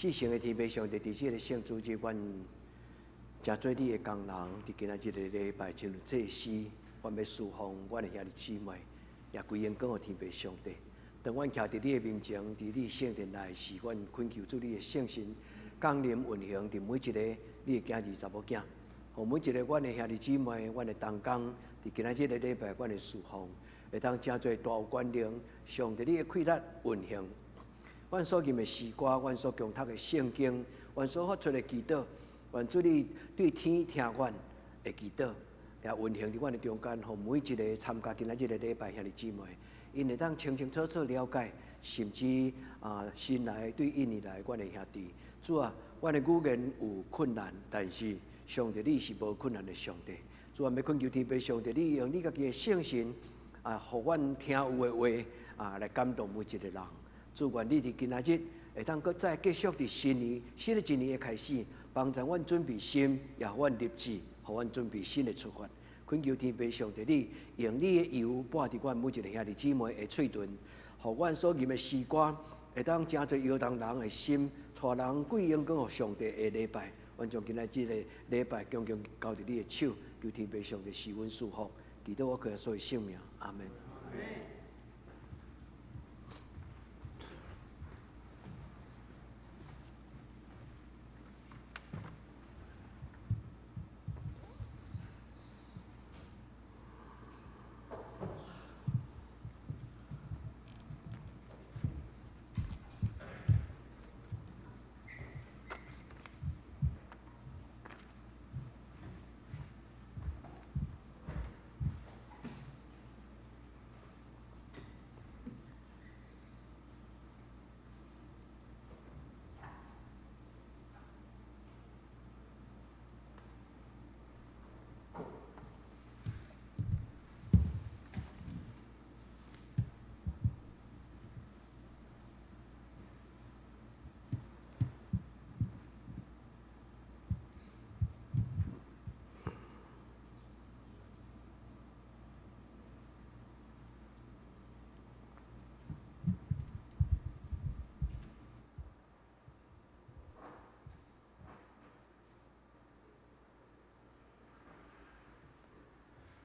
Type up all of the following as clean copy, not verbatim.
至圣的天父上帝，伫这个圣主日，阮真做你的工人，伫今仔日的礼拜进入祭司，阮要侍奉阮的兄弟姊妹，也归荣光予天父上帝。当阮徛伫你的面前，伫你圣殿内，是阮恳求主你的圣神降临运行伫每一个你的囝儿查某囝，互每一个阮的兄弟姊妹，阮的同工，伫今仔日的礼拜，阮的侍奉会当真做大有权能，上帝你的气力运行。阮所念的诗歌，阮所共读的圣经，阮所发出的祈祷，愿主你对天听阮的祈祷，也运行伫阮的中间，互每一个参加今仔日的礼拜兄弟姊妹，因会当清清楚楚了解，甚至新来对印尼来阮的兄弟，主啊，阮的语言有困难，但是上帝你是无困难的上帝。主啊，要恳求天父上帝，你用你家己的圣神互阮听有的话来感动每一个人。主愿你伫今仔日会当搁再继续伫新的一年的开始，帮助阮准备心，也互阮立志，互阮准备新的出发。恳求天父上帝，你用你的油抹伫阮每一个兄弟姊妹的喙唇，互阮所念的诗歌会当真做摇动人的心，带人归荣光予上帝的礼拜。阮将今仔日的礼拜共交伫你的手，求天父上帝赐阮祝福，祈祷我靠所有性命，阿门。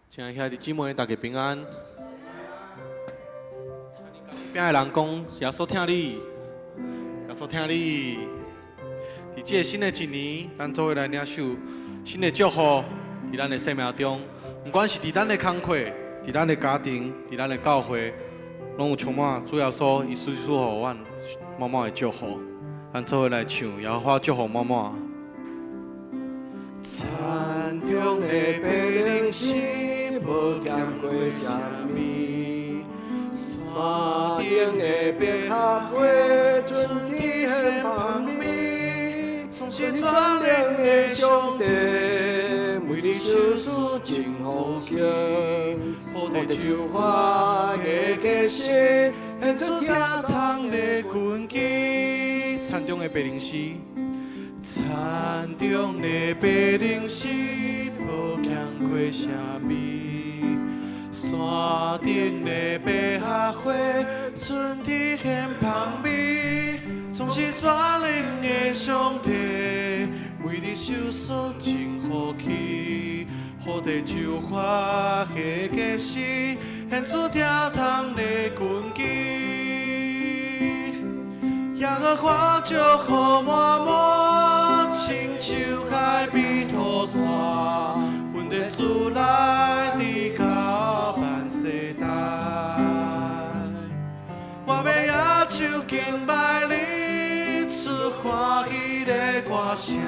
亲爱兄弟姊妹，大家平安。边的人讲，耶稣听你，耶稣听你。伫这新的一年，咱做伙来领受新的祝福，伫咱的生命中，不管是伫咱的工课、伫咱的家庭、伫咱的教会，拢有充满主耶稣伊赐予阮满满的祝福。咱做伙来唱，耶和华祝福满满。山中的白灵是无欠过啥物，山顶的百合花春天很芳美，总是全能的上帝，每日手术真好行，好地就花的结实，献出疼痛的根基。山中的白灵是。山中的白灵是无欠过啥物，山顶的百合花春天很芳美，总是全能的上帝，每日手术真好气，好地就花下结实，献出疼痛的根基。耶和华祝福满满，亲像海比土沙，阮的主来伫到万世代。我要野手敬拜你，出欢喜的歌声，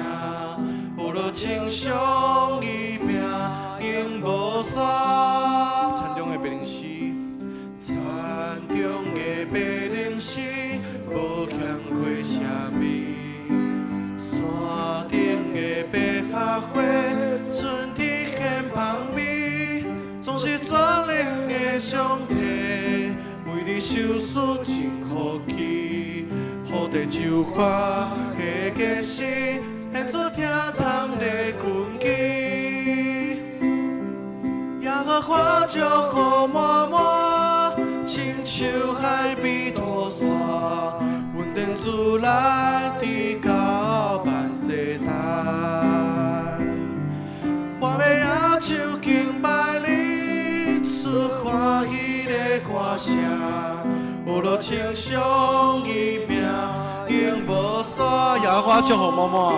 有了亲像伊命永无煞。山中的白灵是，山中的白灵是。无欠过啥物，山顶的百合花春天很芳美，总是全能的上帝，每日手术真好气，好地就花下结实，献出疼痛的根基。耶和华祝福满满，亲像海比土沙。主来的声，有了亲像伊命，永无煞。耶和华祝福满满，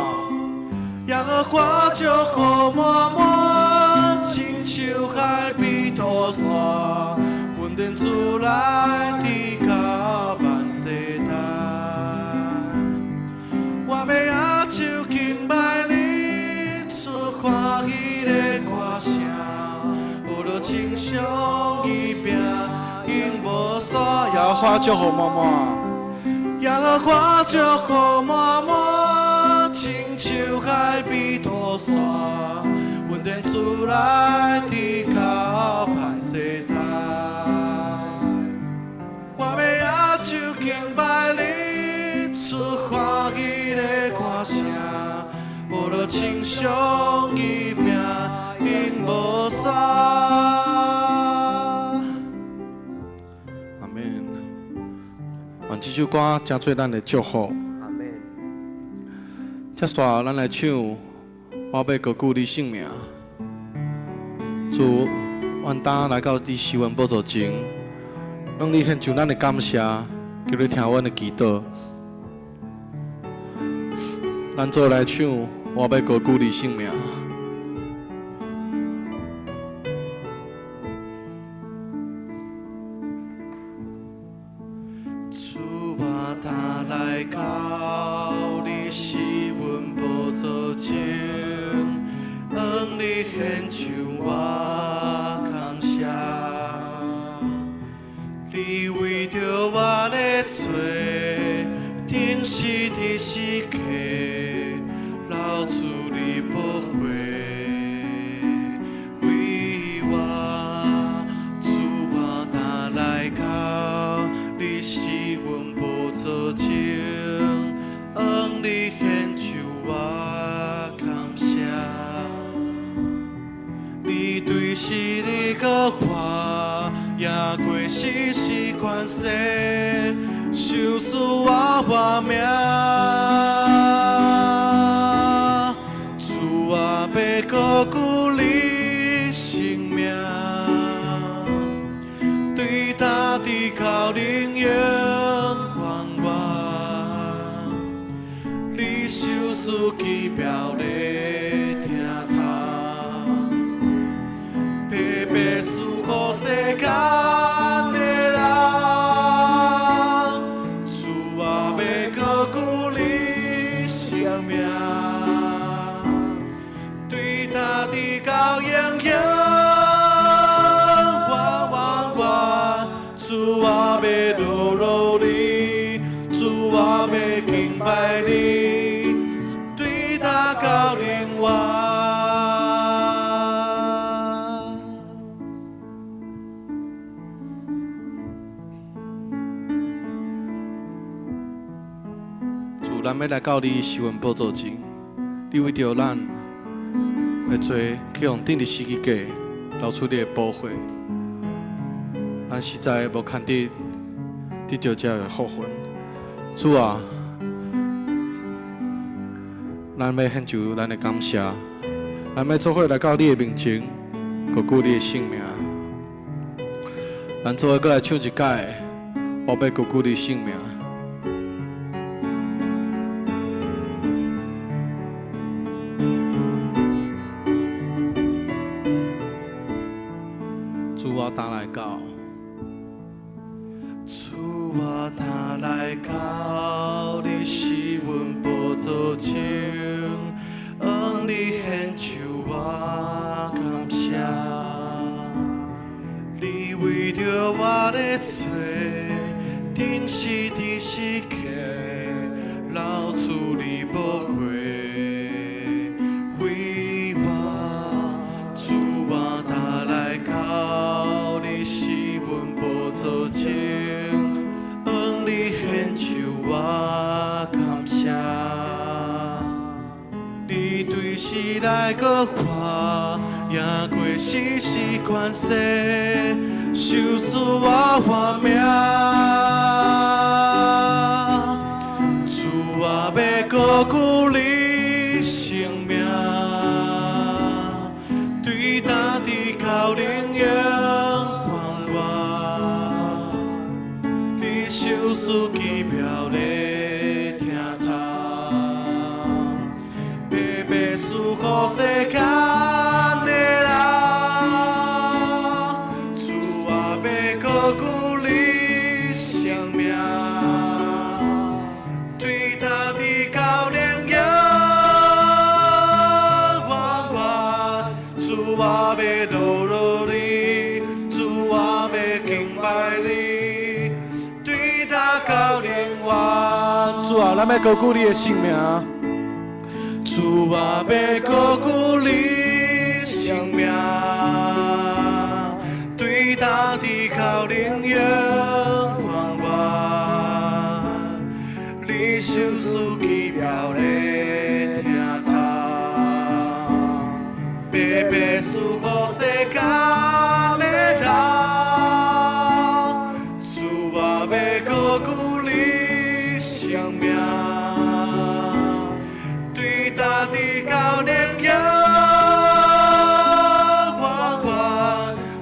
耶和华祝福满满，亲像海比大山，稳定自来地到万世代。我要野手敬拜你，出欢喜的歌声，有了亲像伊命，永无煞。耶和华祝福满满，耶和华祝福满满，亲像海比大山，稳定自来地到万世代。我要野手敬拜你，出欢喜的歌声，有了亲像伊命，永无煞。阿门。愿这首歌真做咱的祝福。阿门。接续咱来唱，我要高举你性命。自愿打来到你施恩宝座前，让你献上咱的感谢，叫你听阮的祈祷。咱做来唱，我要高举你性命。主我打来到你施恩宝座前，让你献上我感谢。你为着我的罪，定时的时刻，流出你宝血，为我主我打来到你施恩宝座前，让你献上我感谢。你对是你个我，也过世是关系，受死我活命。主我要高举你性命，对大地靠灵永远远。你受死奇妙的听痛，白白赐予世间的人。主我要高举你性命，对大地高永永远远。主我要落落你，主我要敬拜你，对大高永远。主，咱要来到你施恩宝座前，你为着咱的罪，去用顶日十字架流出你的宝血，咱实在无看得得到这个福分。主啊，咱要献上咱的感谢，咱要做伙来到你的面前，高举你的性命。咱做伙过来唱一届，我要高举你的性命。主我打来到，主我打来到你施恩宝座前，让你献上我感谢。你为着我的罪，定时的时刻，流出你宝血，为我主我打来到你施恩宝座前，让你献上我感谢。你对时来个我，也过世是关系，受死我活命。主我要高举你性命，对大地高灵永远远。手术奇妙咧听透，白白赐予世间的人，主我要高举你生命，对他的高良阳弯弯，主我要堕落你，主我要敬拜你，对他高良弯。主啊，咱要高举你的性命。主啊，要高举你生命，对他的高灵阳弯弯，你手术奇妙咧听透，白白赐予世间的人，主啊，要高举你生命。他的高良阳弯弯，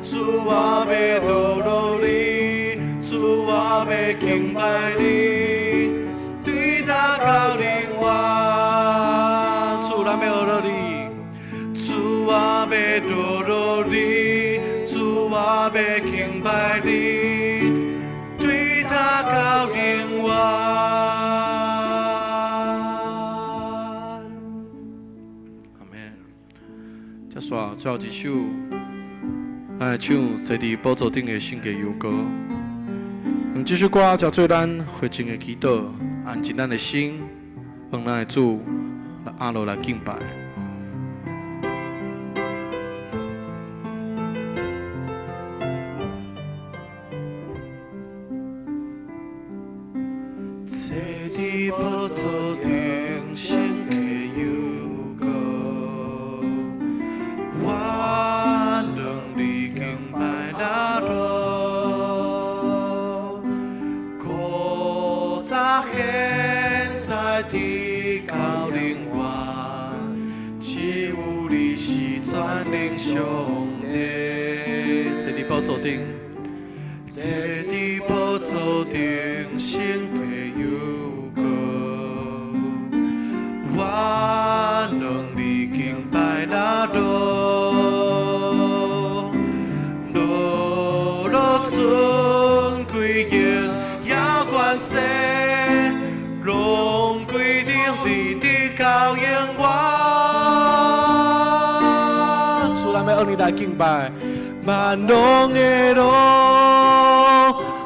主我要堕落你，主我要敬拜你，对他高灵弯，主咱要堕落你，主我要堕落你，主我要敬拜你，对他高灵弯。接下最后一首，咱来唱坐伫宝座顶的圣洁幽歌。用这首歌才做咱回正的祈祷，安静咱的心，让咱的主来阿罗来敬拜。坐伫宝座顶圣洁幽歌。我能力敬拜那罗，古早现在的高灵湾，只有你是全能上帝。坐伫宝座顶，坐伫宝座顶，圣洁幽歌。我能力敬拜那罗。尊贵荣耀关系，拢归着你的高永远。主，咱要向你来敬拜，万龙的龙，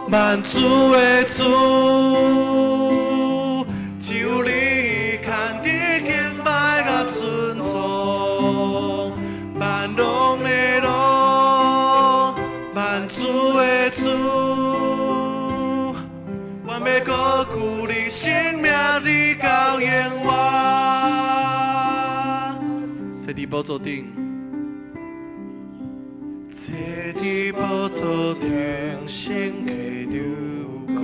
万主的主，只有你看得敬拜甲尊重，万龙的龙，万主的主，我要高举你生命的高永远。坐伫宝座顶，坐伫宝座顶，圣洁幽歌，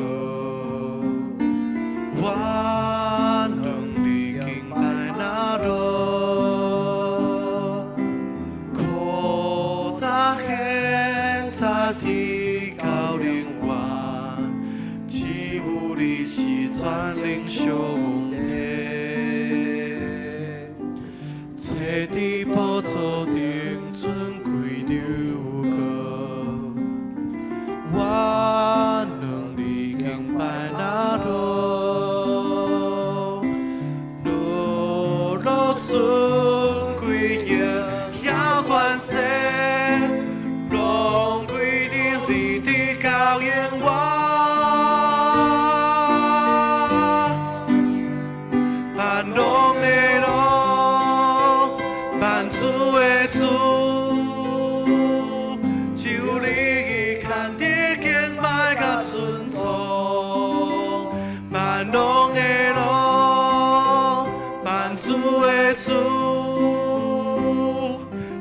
我能力敬拜那罗，古早现在的高灵湾，只有你是全能上帝。坐伫宝座顶，尊贵幽歌，我能力敬拜那罗，罗尊贵荣耀关系。高永远，万龙的龙，万主的主，只有你看得敬拜甲尊重。万龙的龙，万主的主，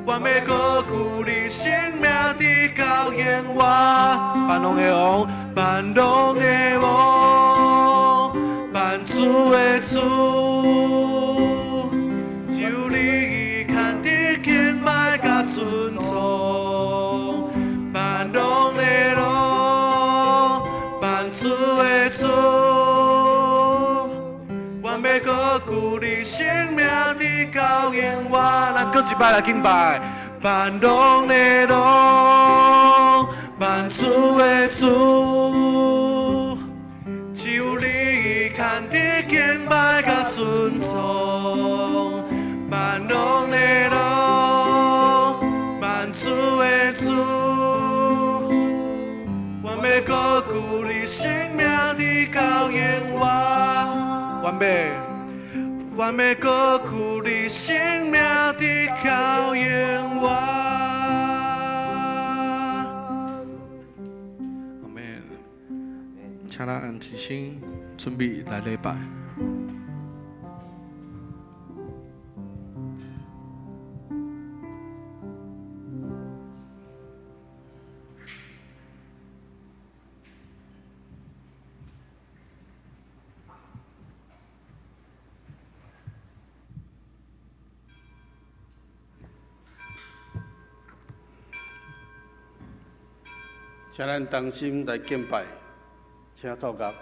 我要高举你生命的高永远。万龙的王，万龙的王，万主的主，只有你看得敬拜甲尊重。万龙的王，万主的主，我要搁举你生命的高原我。咱搁一摆来敬拜，万龙的龙，万主的主，只有你牵的敬拜甲尊重，万龙的龙，万主的主。我要搁举你生命的高原我，我要搁举你生命的高原我。阿门。请咱按起身，准备来礼拜。请咱同心来敬拜，请奏乐。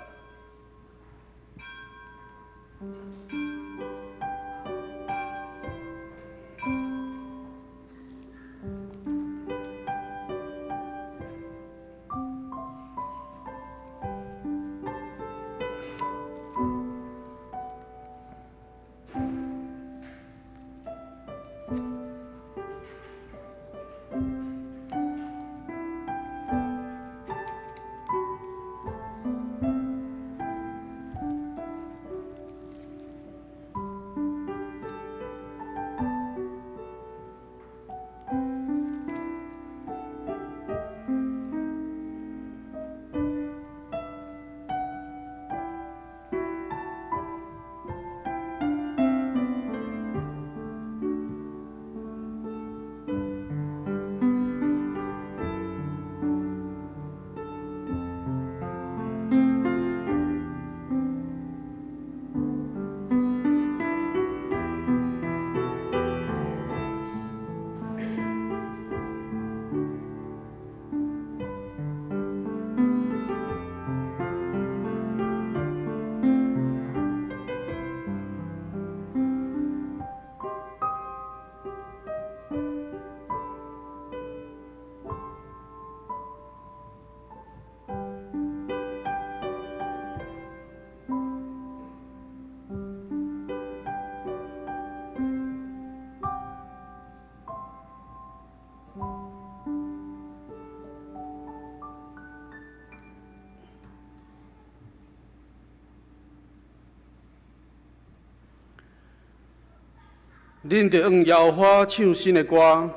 恁着用摇花唱新的歌，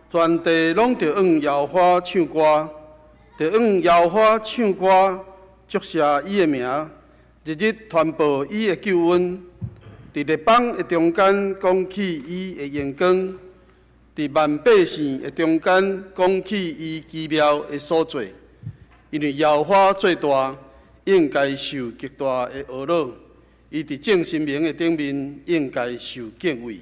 全地拢着用摇花唱歌，着用摇花唱歌，祝谢伊的名，日日传播伊的救恩，伫列邦的中间讲起伊的荣光，伫万百姓的中间讲起伊奇妙的所在。因为摇花最大，应该受极大的懊恼；伊伫正神明的顶面，应该受敬畏。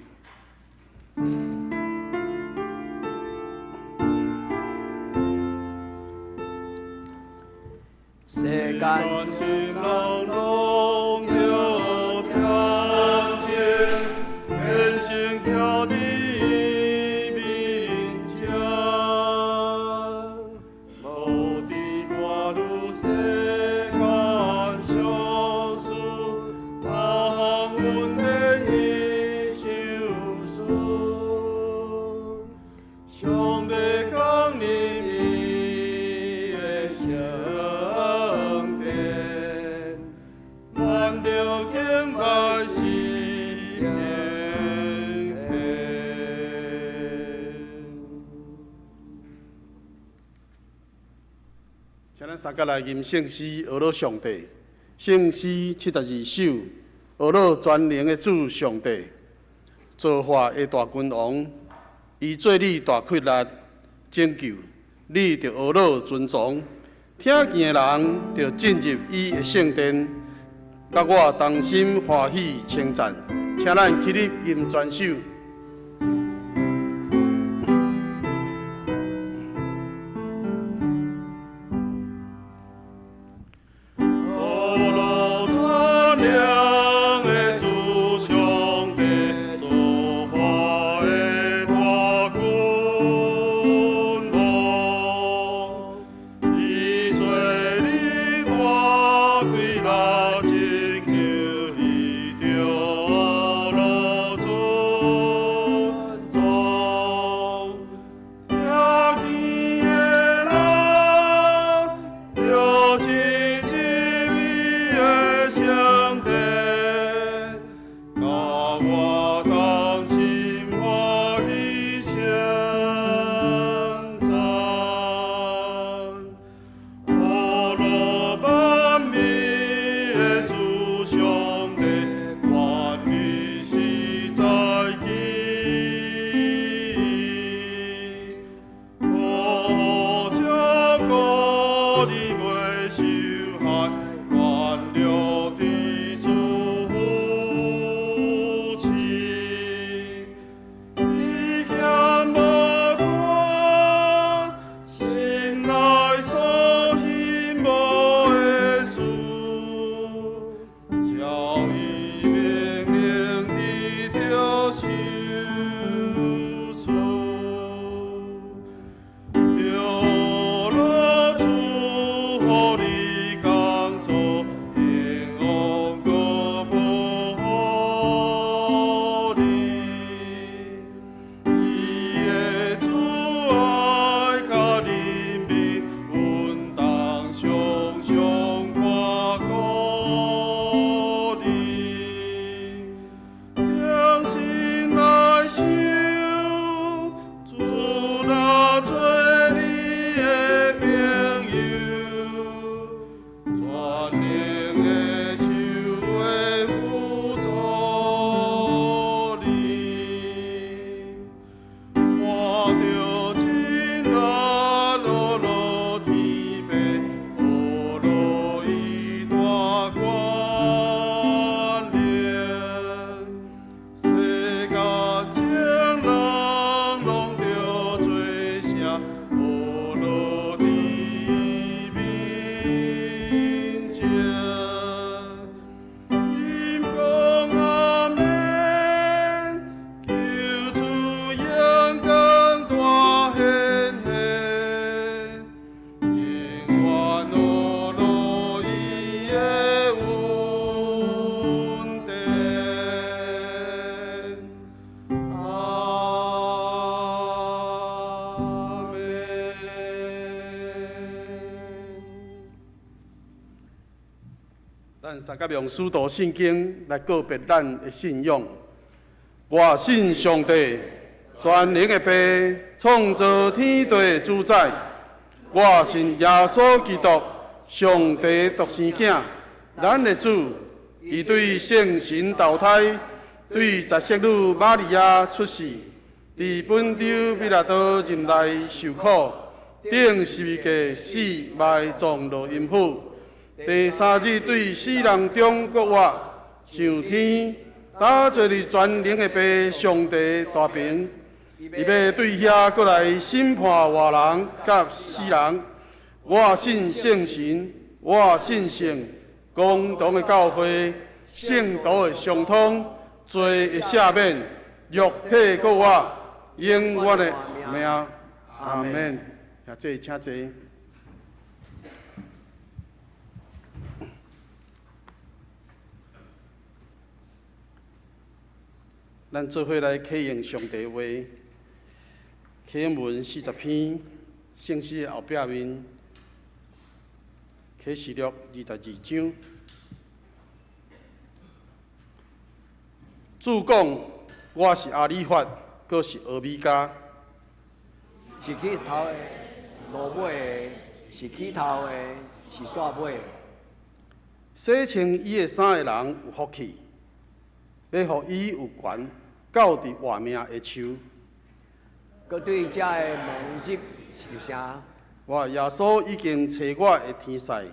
世间情人拢着天前，天生徛伫伊面前，无伫半路世间相思，他行阮的伊相思，上帝讲你伊的声。请咱三甲来吟圣诗，学乐上帝。圣诗72首，学乐全能的主上帝，造化的大君王，伊做你大困难拯救，你着学乐尊崇。听见的人着进入伊的圣殿，甲我同心欢喜称赞。请咱起立吟全首。咱三甲用使徒圣经来告别咱的信仰。我信上帝，全能的爸，创造天地的主宰。我信耶稣基督，上帝独生囝，咱的主。伊对圣神投胎，对十色女玛利亚出世，伫本州彼拉多任内受苦，顶十字架死埋葬落阴府。第三日对死人中国活，上天打坐伫全能的爸上帝大屏，伊要对遐过来审判活人甲死人。我信圣神，我信圣共同的教会，圣道的相通，罪的赦免，肉体国活，永远的命。阿门。也这请坐。咱做伙来启用上帝话，启用文40篇，圣诗的后壁面，启示录22章。主讲：我是阿里法，阁是俄米加。是起头的，落尾的；是起头的，是煞尾的。洗清伊的衫的人有福气，要互伊有权。到伫活命的手，佮对遮的蒙执受声。我耶稣已经找我的天使，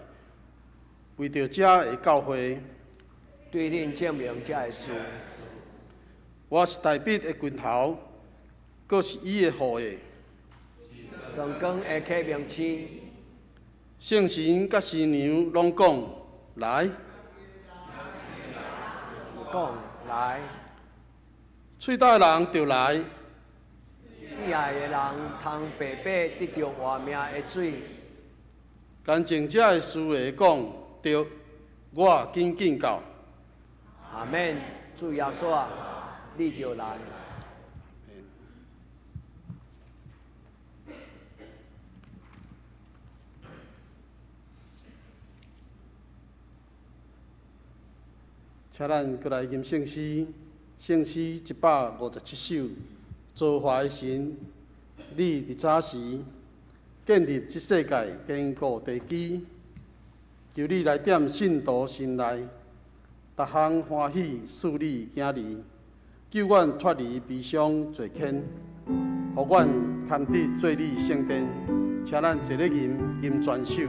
为着遮的教会，对恁证明遮的事。我是大笔的拳头，阁是伊的后裔。刚刚的启明期，圣神甲新娘拢讲，来，讲来，喙大人就来，以下的人通白白得到活命的水。干净者的师会讲，对，我紧紧到。阿免，主耶稣啊，你就来。请咱过来吟圣诗，圣诗157首。造化的神，你伫早时建立这世界，坚固地基。求你来点信徒心内，逐项欢喜，使你行利，救阮脱离悲伤罪愆，互阮堪得做你圣殿。请咱一个吟全首。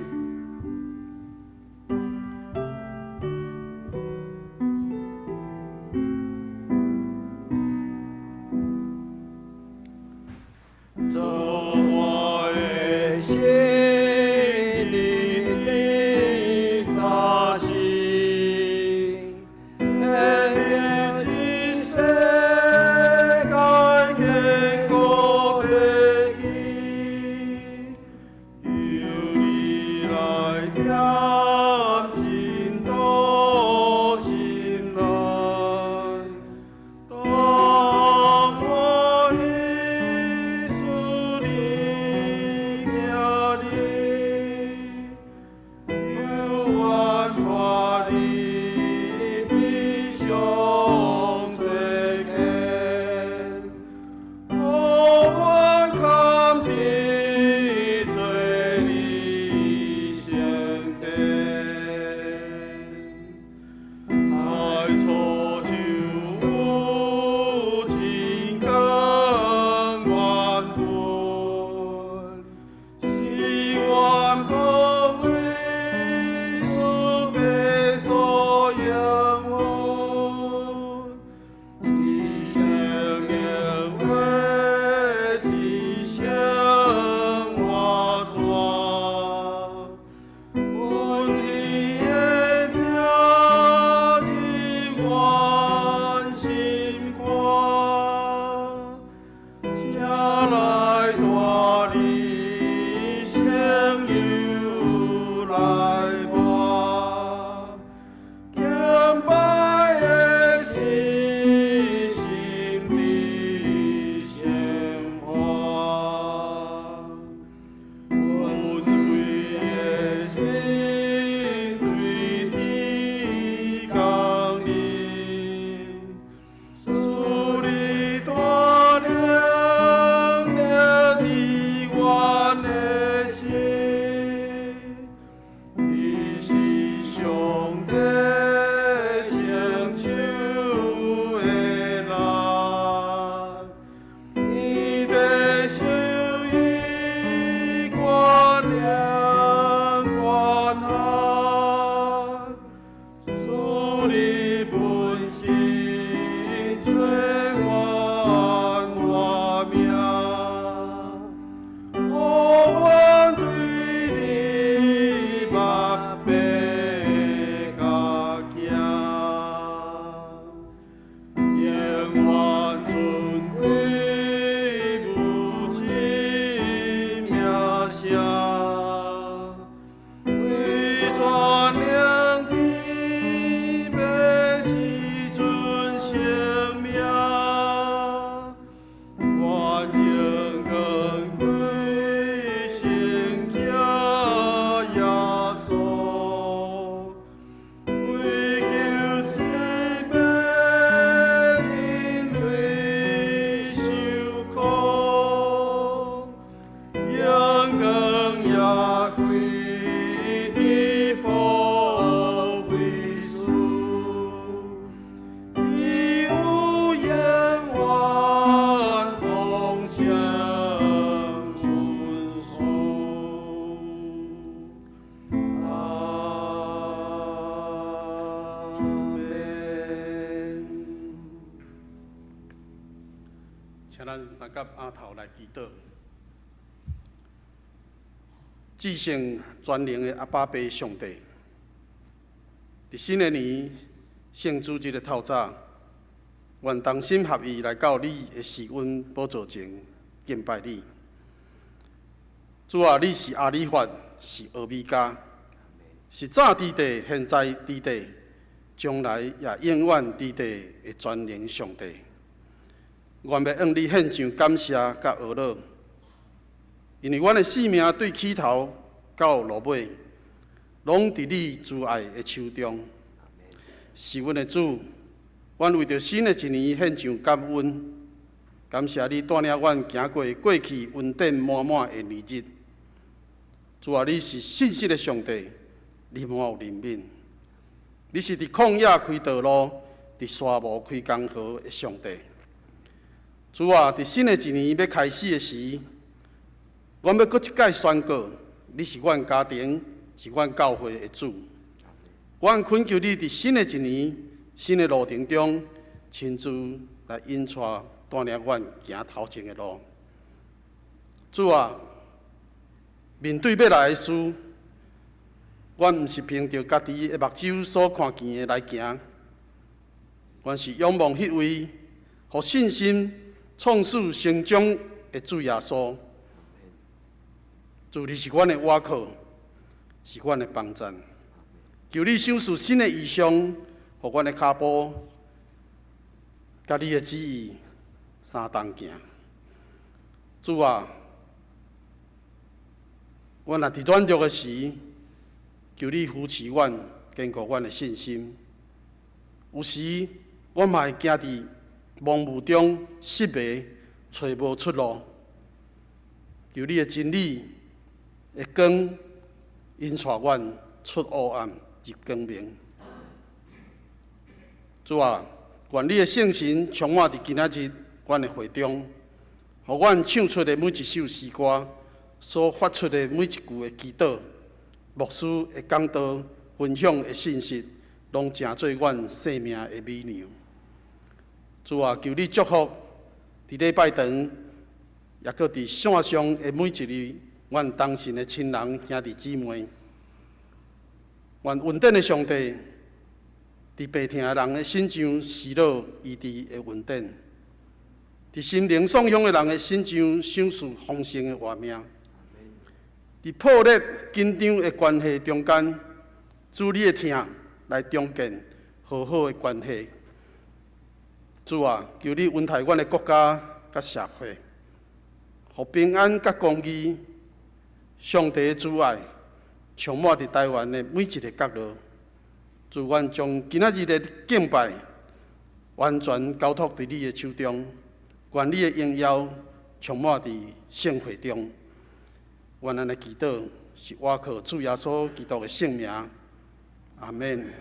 请咱三甲阿头来祈祷。至圣全能的阿爸爸上帝，伫新的年圣主日的透早，愿同心合意来到你的施恩宝座前敬拜你。主啊，你是阿里法，是阿米加，是早伫地，现在伫地，将来也永远伫地的全能上帝。愿要向你献上感谢甲懊恼，因为阮的性命对起头到落尾，拢伫你慈爱的手中。是阮的主，阮为着新的一年献上感恩，感谢你带领阮行过去恩典满满的年日。主啊，你是信实的上帝，你满有怜悯。你是伫旷野开道路，伫沙漠开江河的上帝。主啊，伫新的一年要开始的时，阮要搁一届宣告，你是阮家庭，是阮教会的主。阮恳求你伫新的一年、新的路程中，亲自来引带带领阮行头前的路。主啊，面对要来的事，阮毋是凭着家己的目睭所看见的来行，阮是仰望迄位，互信心创始成终的主耶稣。主，你是阮的倚靠，是阮的帮站。求你赏赐新的意象，互阮的脚步，甲你的旨意相同行。主啊，阮若伫软弱的时，求你扶持阮，坚固阮的信心。有时阮嘛会行伫盲雾中失迷，找无出路。求你的真理的光引带阮出黑暗，入光明。主啊，愿你的圣神充满伫今仔日阮的会中，互阮唱出的每一首诗歌，所发出的每一句的祈祷，牧师的讲道，分享的信息，拢成做阮生命的美娘。主啊，求你祝福伫礼拜堂，也搁伫线上的每一日，阮同信的亲人兄弟姊妹。愿恩典的上帝伫病痛的人的心上施落医治的恩典，伫心灵丧丧的人的心上赏赐丰盛的活命，伫破裂紧张的关系中间，主你的疼来重建和好的关系。主啊，求你恩待阮的国家甲社会，互平安甲公义，上帝的慈爱充满伫台湾的每一个角落。主，愿将今仔日的敬拜完全交托伫你的手中，愿你的荣耀充满伫圣会中。愿咱的祈祷是倚靠主耶稣基督的圣名，阿门。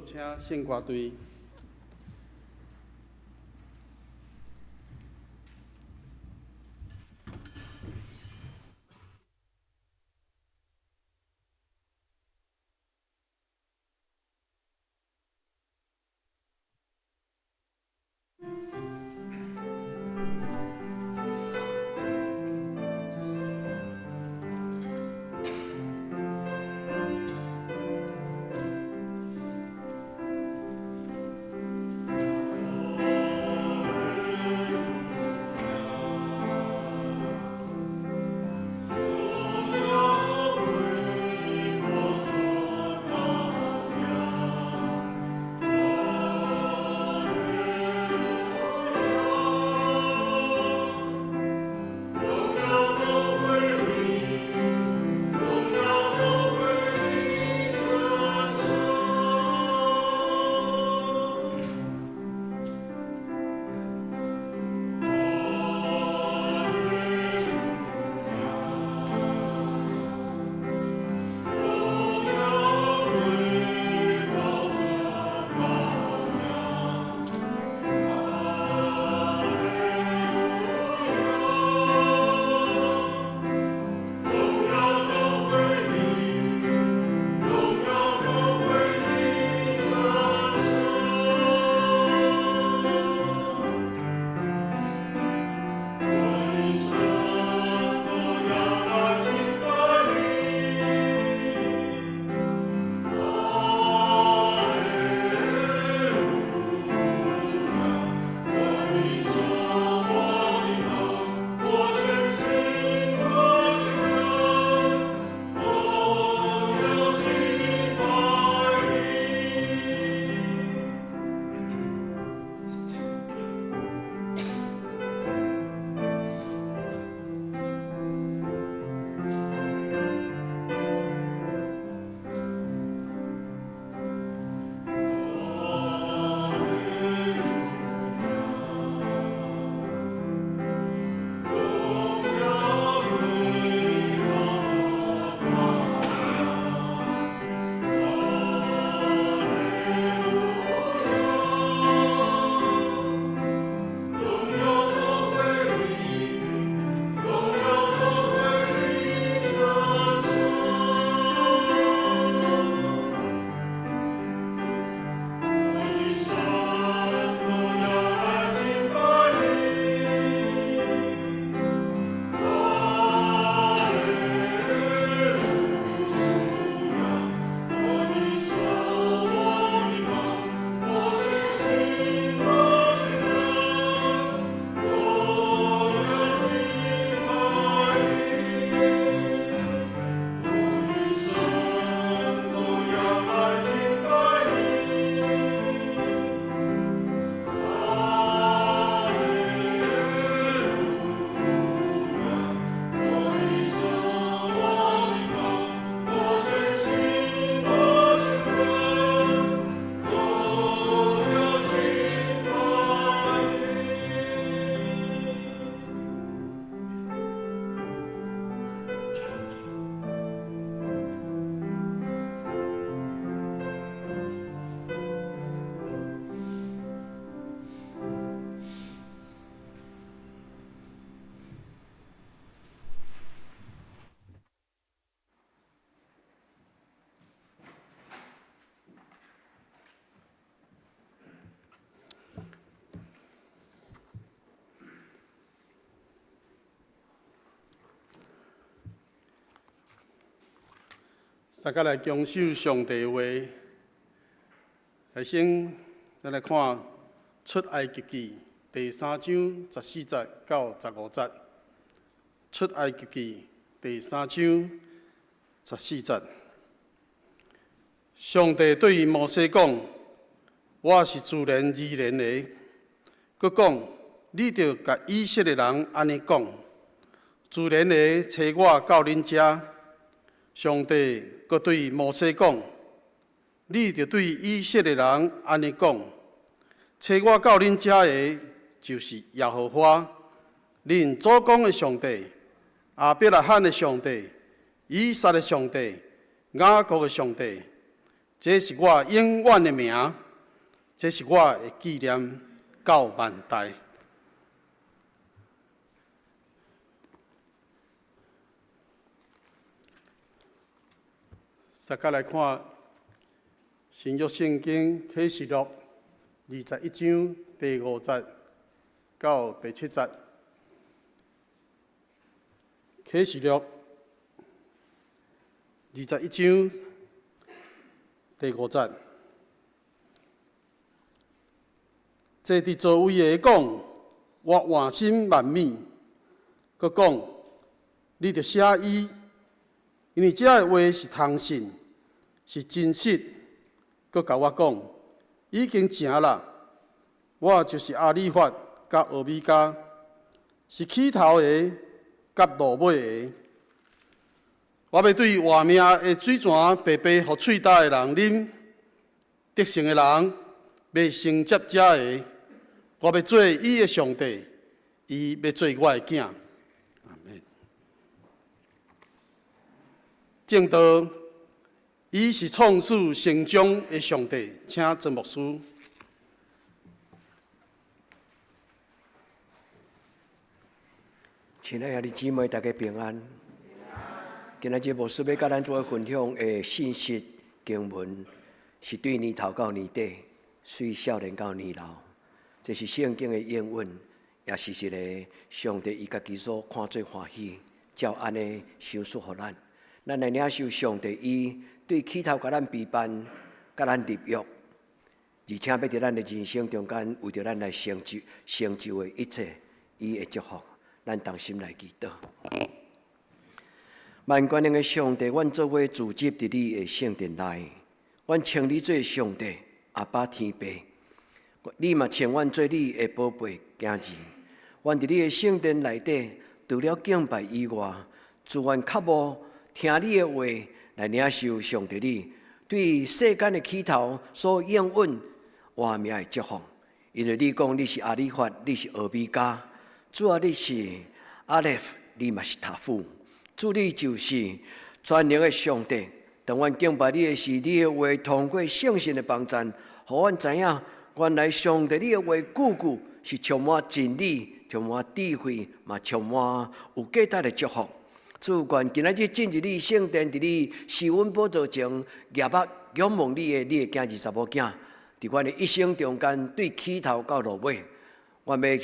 请圣歌队。三甲来恭守上帝话。来先，咱来看出埃及记第3章14节到15节。出埃及记第3章14节，上帝对摩西讲：“我是自然而然的。”佮讲：“你着甲以色列人安尼讲，自然的找我到恁遮。”上帝佮对摩西讲：“你着对以色列人安尼讲，找我到恁遮的，就是耶和华，恁祖公的上帝，亚伯拉罕的上帝，以撒的上帝，雅各的上帝。这是我永远的名，这是我的纪念到万代。”再来看新约圣经启示录21章第5节到第7节。启示录21章第5节，这伫座位的讲，我换心万美，佮讲，你着写伊。因为这个话是通信，是真实。佮甲我讲，已经成啦。我就是阿里法甲俄米加，是起头的甲落尾的。我要对活命的水泉白白互喙焦的人啉，得胜的人要承接这个。我要做伊的上帝，伊要做我的囝。正道，伊是创始成终的上帝，请曾牧师。亲爱的姊妹，大家平安。今仔日牧师要甲咱做分享的信息经文，是对年头到年底，随少年到年老，这是圣经的应允，也是一个上帝伊家己所看做欢喜，照安尼赏赐予咱。咱来领受上帝伊对起头甲咱陪伴、甲咱立约，而且要伫咱的人生中间，为着咱来成就的一切，伊的祝福，咱同心来祈祷。万权能的上帝，阮做伙聚集伫你的圣殿内，阮称你做上帝，阿爸天父，你嘛称阮做你的宝贝囝儿。阮伫你的圣殿内底，除了敬拜以外，自愿较无。听你的话来领受上帝你对世间的起头所应允活命的祝福，因为你讲你是阿里法，你是俄米加，主啊，你是阿列夫，你嘛是塔夫，主你就是全能的上帝。当阮敬拜你的是你的话，通过圣神的帮助，互阮知影，原来上帝你的话句句是充满真理、充满智慧，嘛充满有价值的祝福。主愿今仔日进入你圣殿，伫你施恩宝座前，仰望你的囝儿查某囝，伫阮的一生中间，对起头到落尾，我要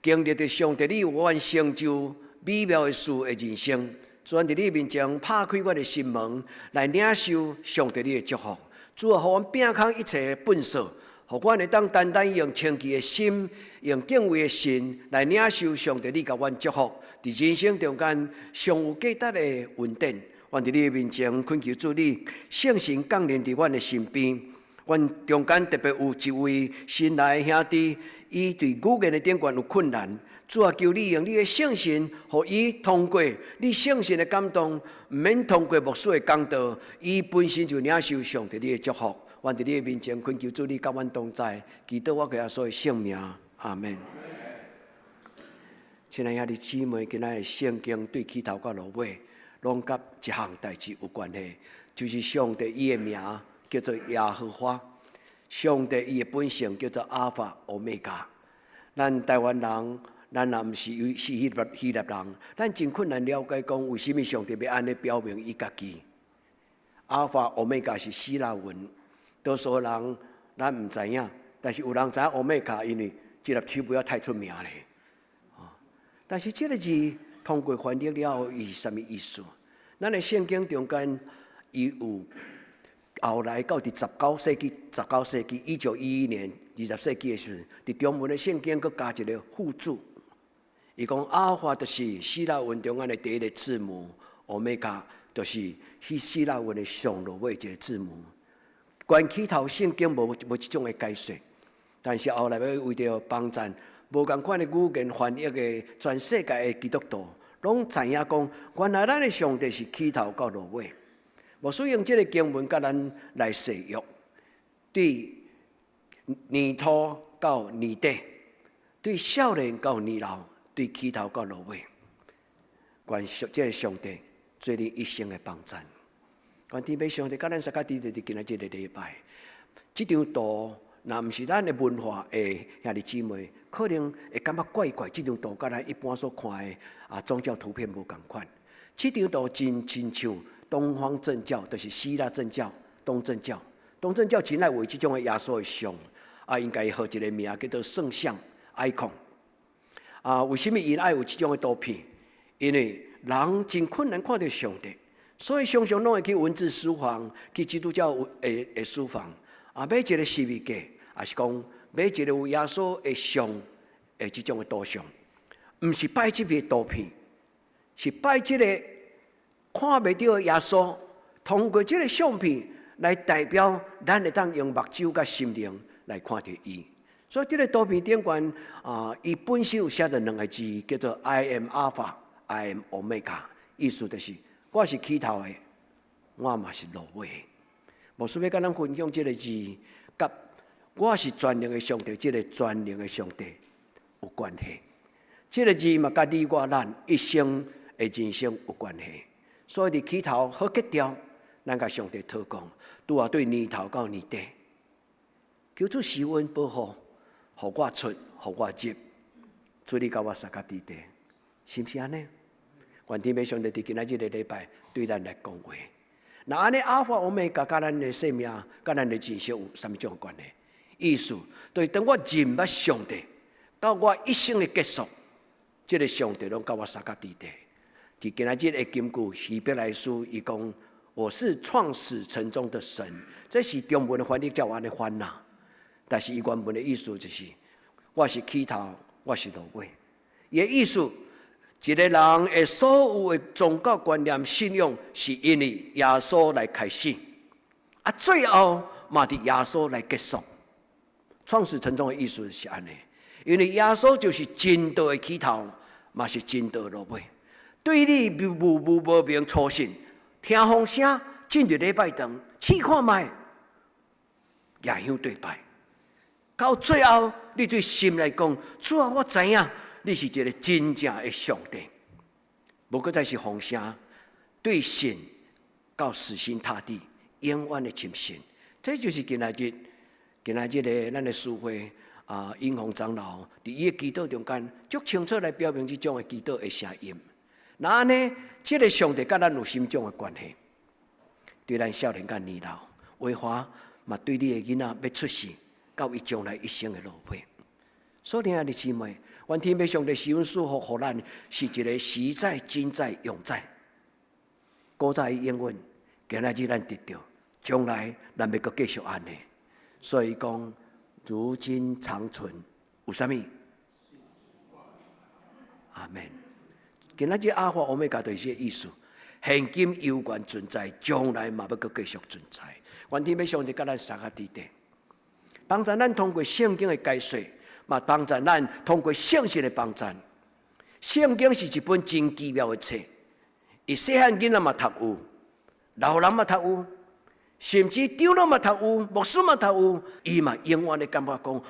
经历着上帝你有阮成就美妙的事的人生。主，阮伫你面前拍开阮的心门，来领受上帝你的祝福。主啊，互阮摒空一切的粪扫，互阮会当单单用清洁的心，用敬畏的心来领受上帝你甲阮祝福。伫人生中间上有价值的恩典，阮伫你面前恳求主你圣神降临伫阮的身边。阮中间特别有一位新来的兄弟，伊对语言的顶悬有困难。主啊，求你用你的圣神，互伊通过你圣神的感动，毋免通过牧师的讲道，伊本身就领受上帝你的祝福。阮伫你面前恳求主你甲阮同在，祈祷我家所有圣名，阿门。亲爱的姊妹，今仔日圣经对起头到落尾，拢甲一项代志有关系，就是上帝伊的名叫做耶和华，上帝伊的本性叫做阿法欧米伽。咱台湾人，咱也毋是希腊人，咱真困难了解讲为什么上帝要安尼表明伊家己。阿法欧米伽是希腊文，多数人咱毋知影，但是有人知影欧米伽，因为这粒手不要太出名咧。但是这个字通过翻译了后，伊是啥物意思？咱的圣经中间伊有后来到第19世纪，1911年20世纪的时候，伫中文的圣经佫加一个附注，伊讲阿尔法就是希腊文中间的第一个字母，欧米伽就是希腊文的上落尾一个字母。关起头圣经无即种的解说，但是后来要为着帮助无共款的语言翻译的全世界的基督徒，拢知影讲，原来咱的上帝是起头到落尾。无使用这个经文甲咱来使用，对年初到年底，对少年到年老，对起头到落尾，愿这个上帝做你一生的帮助。愿天父上帝甲咱撒迦伫今仔这个礼拜，这张图若毋是咱的文化的兄弟姊妹，可能会感觉怪怪。这张图甲咱一般所看的宗教图片无共款。这张图真亲像东方正教，就是希腊正教、东正教。东正教真爱为这种的耶稣的像，应该号一个名叫做圣像 icon。为什么因爱有这种的图片？因为人真困难看到上帝。所以常常拢会去文字书房，去基督教的书房，买一个十字架，也是讲买一个有耶稣的像的这种的图像，毋是拜这个图片，是拜这个看袂到的耶稣，通过这个相片来代表咱会当用目睭甲心灵来看到伊。所以这个图片顶悬伊本身有写着两个字，叫做 I am Alpha, I am Omega， 意思就是。我是起头的，我嘛是落尾的。无需要甲咱分享这个字，甲我是全能的上帝，这个全能的上帝有关系。这个字嘛，甲你我咱一生的人生有关系。所以伫起头好结掉，咱甲上帝讨讲，拄啊对年头到年底，求主施恩保护，互我出，互我入，做你甲我撒迦伫地，是毋是安尼？愿天父上帝伫今仔日个礼拜对咱来讲话。那安尼阿法欧米伽甲咱的生命、甲咱的人生有啥物种关系？意思就是当我认捌上帝，到我一生的结束，这个上帝拢甲我撒迦伫地。伫今仔日的金句希伯来书伊讲，我是创始成终的神，这是中文的翻译叫安尼翻啦。但是伊原文的意思就是，我是起头，我是落尾。伊的意思。一个人的所有的宗教观念、信仰，是因为耶稣来开始，最后嘛伫耶稣来结束。创始成终的意思是安尼，因为耶稣就是真道的起头，嘛是真道的落尾。对你无明初信，听风声进入礼拜堂，试看卖，夜香对拜，到最后你对心来讲，主啊，我知影。你是一个真正的上帝，无搁再是风声，对神到死心塌地，永远的亲信。这就是今仔日的咱的师会英宏长老伫伊的祈祷中间，足清楚来表明这种的祈祷的声音。那安尼，这个上帝甲咱有什么种的关系？对咱少年甲年老，为华嘛对你的囡仔要出世，到伊将来一生的路尾。所以，兄弟姊妹。愿天父上帝施恩赐福，互咱是一个实在、真在、永在。古早伊应允，今仔日咱得到，将来咱要阁继续安尼。所以讲，如今长存有啥物？阿门。今仔日阿法欧米伽就是意思，现今有关存在，将来嘛要阁继续存在。愿天父上帝甲咱撒迦伫地，帮助咱通过圣经的解说。嘛，帮助咱通过圣经的帮助。圣经是一本真奇妙的册，伊细汉囡仔嘛读有，老人嘛读有，甚至长老嘛读有，牧师嘛读有，伊嘛永远的感觉讲：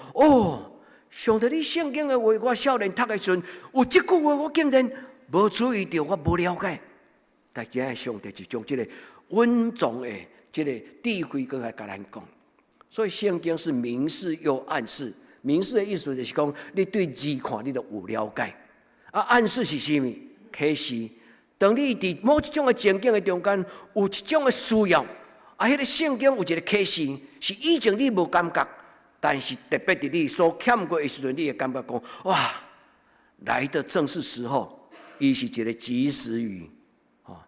上帝，你圣经的话，我少年读的时阵，有这句话我竟然无注意到，我无了解。但今日上帝就将这个稳重的这个智慧，搁来甲咱讲。所以圣经是明示又暗示。明示的意思就是讲，你对字看你就有了解。暗示是啥物？启示。当你伫某一种的情景的中间，有一种的需要，迄个圣经有一个启示，是以前你无感觉，但是特别伫你所欠过的时阵，你会感觉讲，哇，来的正是时候，伊是一个及时雨。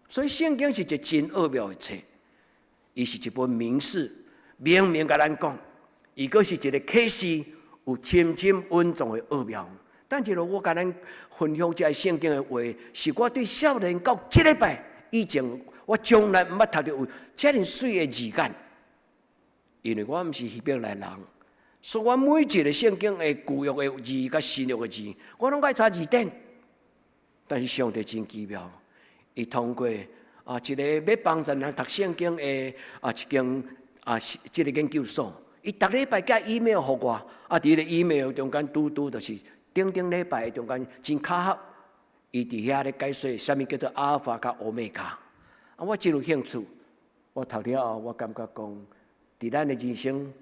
所以圣经是一个真奥妙的册。伊是一本明示，明明甲咱讲，伊阁是一个启示，有深深稳重的奥妙。但是我甲咱分享这圣经的话，是我对少年到这礼拜以前，我从来毋捌读到有遮尔水的字眼，因为我毋是希伯来人，所以我每一个圣经的旧约的字甲新约的字，我拢爱查字典。但是上帝真奇妙，伊通过一个要帮助人读圣经的一间这个研究所，伊逐礼拜寄 email 互我，伫个 email 中间拄就是顶礼拜中间真巧合，伊伫遐咧解说啥物叫做阿尔法甲欧米伽。我真有兴趣，我读了后，我感觉讲，伫咱的人生，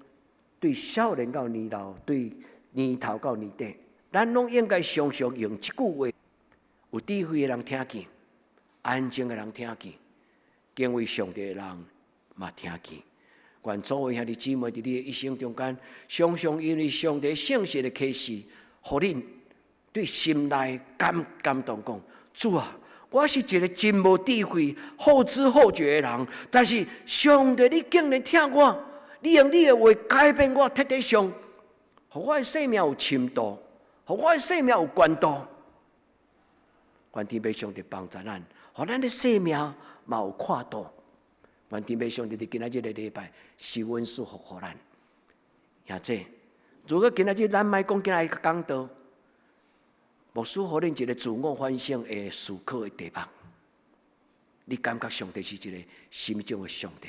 对少年到年老，对年头到年底，咱拢应该常常用一句话。有智慧的人听见，安静的人听见，敬畏上帝的人嘛听见。愿诸位兄弟姊妹伫你的一生中间，常常因为上帝圣洁的启示，互恁对心内感动讲：主啊，我是一个真无智慧、后知后觉的人，但是上帝你竟然听我，你用你的话改变我，彻底上，互我的生命有深度，互我的生命有关度。愿天父上帝帮助咱，互咱的生命嘛有跨度。愿天父上帝伫今仔日的礼拜是温舒服互咱。兄弟，如果今仔日咱莫讲今仔日讲道，牧师互恁一个自我反省的思考的题目，你感觉上帝是一个心中的上帝？